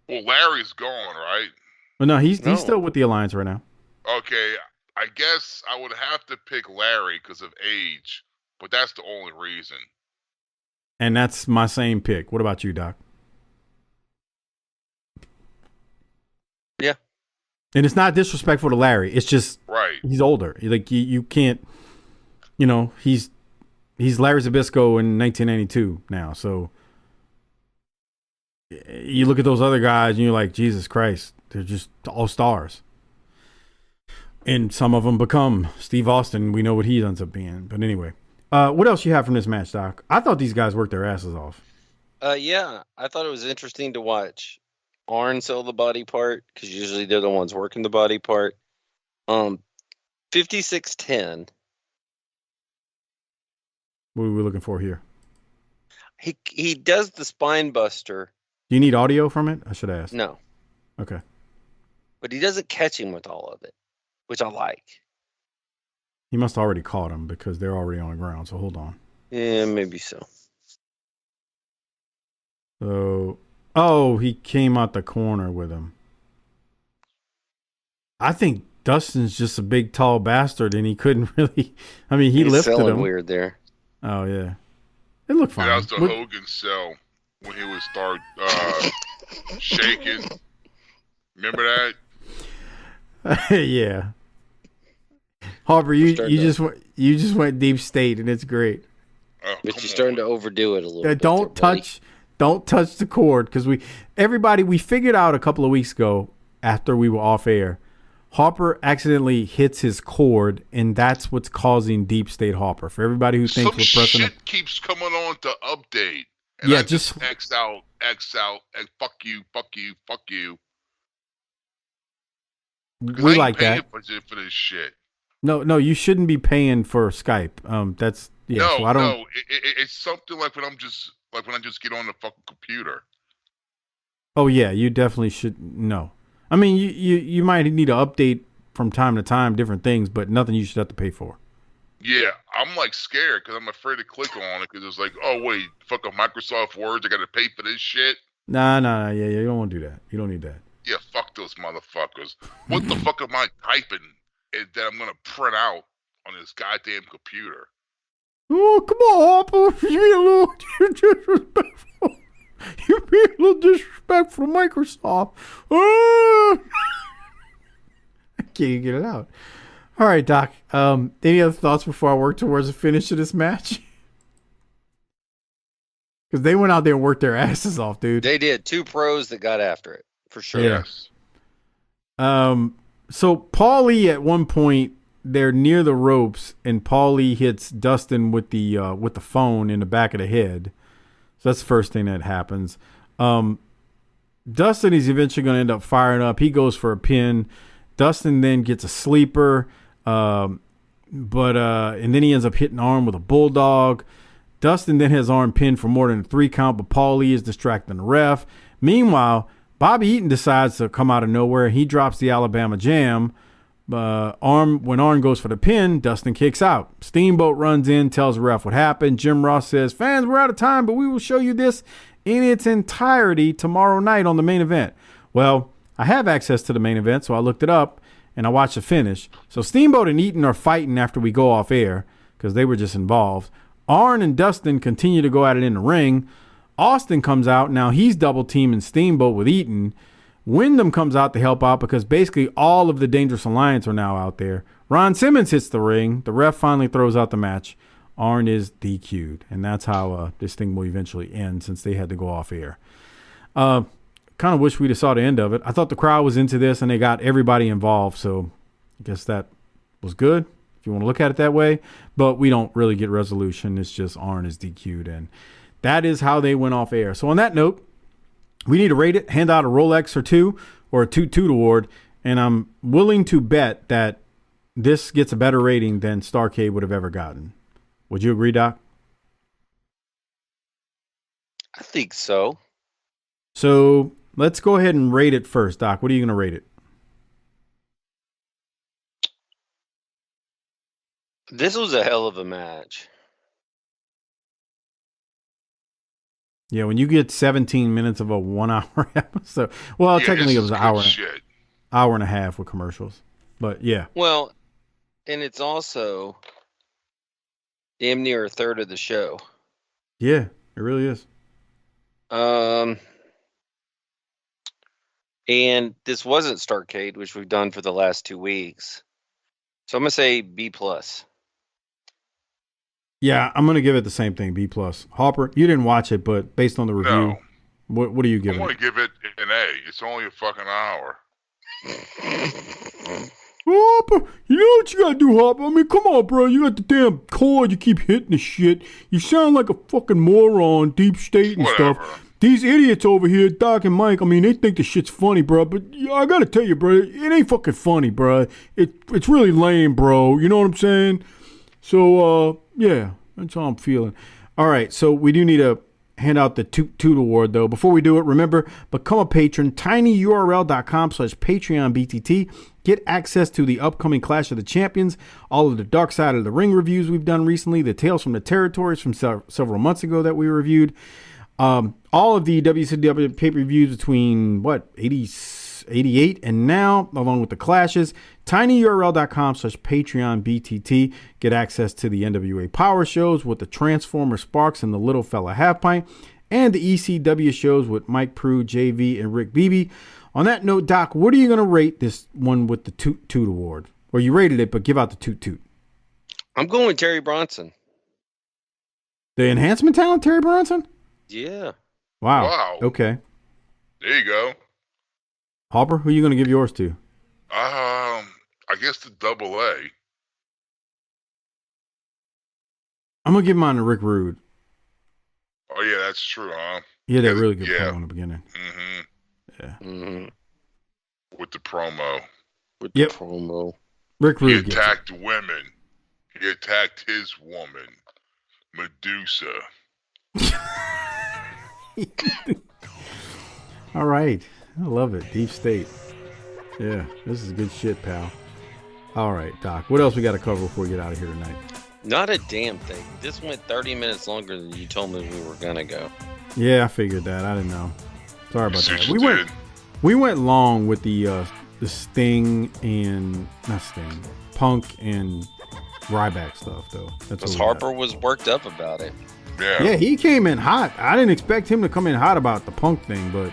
Well, Larry's gone, right? Well, no, he's still with the Alliance right now. Okay, I guess I would have to pick Larry because of age, but that's the only reason. And that's my same pick. What about you, Doc? Yeah. And it's not disrespectful to Larry. It's just he's older. Like you can't, he's Larry Zbyszko in 1992 now. So you look at those other guys and you're like, Jesus Christ, they're just all stars. And some of them become Steve Austin. We know what he ends up being. But anyway, what else you have from this match, Doc? I thought these guys worked their asses off. Yeah, I thought it was interesting to watch Arn sell the body part, because usually they're the ones working the body part. 56-10. What are we looking for here? He does the spine buster. Do you need audio from it? I should ask. No. Okay. But he doesn't catch him with all of it, which I like. He must have already caught him because they're already on the ground, so hold on. Yeah, maybe so. So, he came out the corner with him. I think Dustin's just a big, tall bastard, and he couldn't really. I mean, he's lifted him. Weird there. Oh yeah, it looked fine. That was the Hogan cell when he would start shaking. Remember that? Yeah. Harper, you just went Deep State, and it's great. Oh, but you're starting to overdo it a little bit. Don't touch the cord, because we figured out a couple of weeks ago after we were off air, Harper accidentally hits his cord, and that's what's causing Deep State Harper. For everybody who thinks we're pressing, shit keeps coming on to update. And I just X out, and fuck you. We like that for this shit. No, you shouldn't be paying for Skype. That's no, so I don't. no. It's something like when I just get on the fucking computer. Oh yeah, you definitely should. No, I mean you might need to update from time to time different things, but nothing you should have to pay for. Yeah, I'm like scared because I'm afraid to click on it because it's like, oh wait, fucking Microsoft Words, I got to pay for this shit. Nah, yeah, you don't want to do that. You don't need that. Yeah, fuck those motherfuckers. What the fuck am I typing that I'm gonna print out on this goddamn computer? Oh, come on, Harper. You're being a little disrespectful. You're being a little disrespectful to Microsoft. Oh. I can't even get it out. All right, Doc. Any other thoughts before I work towards the finish of this match? Because they went out there and worked their asses off, dude. They did. 2 pros that got after it, for sure. Yes. So Paulie at one point, they're near the ropes, and Paulie hits Dustin with the phone in the back of the head. So that's the first thing that happens. Dustin is eventually going to end up firing up. He goes for a pin. Dustin then gets a sleeper, and then he ends up hitting Arn with a bulldog. Dustin then has Arn pinned for more than a 3 count, but Paulie is distracting the ref. Meanwhile, Bobby Eaton decides to come out of nowhere. He drops the Alabama Jam. When Arn goes for the pin, Dustin kicks out. Steamboat runs in, tells the ref what happened. Jim Ross says, "Fans, we're out of time, but we will show you this in its entirety tomorrow night on the main event." Well, I have access to the main event, so I looked it up, and I watched the finish. So Steamboat and Eaton are fighting after we go off air because they were just involved. Arn and Dustin continue to go at it in the ring. Austin comes out. Now he's double teaming Steamboat with Eaton. Wyndham comes out to help out because basically all of the Dangerous Alliance are now out there. Ron Simmons hits the ring. The ref finally throws out the match. Arn is DQ'd, and that's how this thing will eventually end since they had to go off air. Kind of wish we'd have saw the end of it. I thought the crowd was into this, and they got everybody involved, so I guess that was good if you want to look at it that way. But we don't really get resolution. It's just Arn is DQ'd, and that is how they went off air. So on that note, we need to rate it, hand out a Rolex or 2 or a Toot Toot Award, and I'm willing to bet that this gets a better rating than Starrcade would have ever gotten. Would you agree, Doc? I think so. So let's go ahead and rate it first, Doc. What are you going to rate it? This was a hell of a match. Yeah, when you get 17 minutes of a 1 hour episode. Well, technically it was an hour and a half with commercials. But yeah. Well, and it's also damn near a third of the show. Yeah, it really is. And this wasn't Starrcade, which we've done for the last 2 weeks. So I'm going to say B+. Yeah, I'm going to give it the same thing, B+. Harper, you didn't watch it, but based on the review, what are you giving? I'm going to give it an A. It's only a fucking hour. Harper, you know what you got to do, Harper? I mean, come on, bro. You got the damn cord. You keep hitting the shit. You sound like a fucking moron, deep state and stuff. These idiots over here, Doc and Mike, I mean, they think the shit's funny, bro. But I got to tell you, bro, it ain't fucking funny, bro. It's really lame, bro. You know what I'm saying? So, yeah, that's how I'm feeling. All right, so we do need to hand out the Toot Toot Award, though. Before we do it, remember, become a patron, tinyurl.com/PatreonBTT. Get access to the upcoming Clash of the Champions, all of the Dark Side of the Ring reviews we've done recently, the Tales from the Territories from several months ago that we reviewed, all of the WCW pay-per-views between, 88 and now, along with the clashes. tinyurl.com/PatreonBTT. Get access to the NWA Power shows with the Transformer Sparks and the Little Fella Half Pint, and the ECW shows with Mike Prue, JV, and Rick Beebe. On that note, Doc, what are you going to rate this one with the Toot Toot Award? Or you rated it, but give out the Toot Toot. I'm going with Terry Bronson. The enhancement talent, Terry Bronson? Yeah. Wow. Okay. There you go. Harper, who are you going to give yours to? I guess the AA. I'm going to give mine to Rick Rude. Oh, yeah, that's true, huh? He had that really good promo in the beginning. Mm-hmm. Yeah. Mm-hmm. With the promo. With the promo. Rick He Rude attacked women. He attacked his woman, Medusa. All right. I love it. Deep State. Yeah, this is good shit, pal. All right, Doc. What else we got to cover before we get out of here tonight? Not a damn thing. This went 30 minutes longer than you told me we were gonna go. Yeah, I figured that. I didn't know. Sorry about that. We went long with the Sting and not Sting, Punk and Ryback stuff though. Because Harper was worked up about it. Yeah, he came in hot. I didn't expect him to come in hot about the Punk thing, but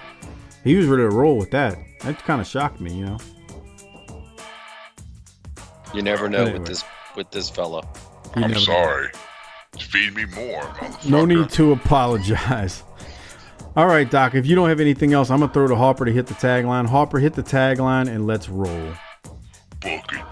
he was ready to roll with that. That kind of shocked me, you know. You never know with this fella. I'm sorry. Feed me more, motherfucker. No need to apologize. All right, Doc, if you don't have anything else, I'm going to throw to Harper to hit the tagline. Harper, hit the tagline and let's roll. Book it.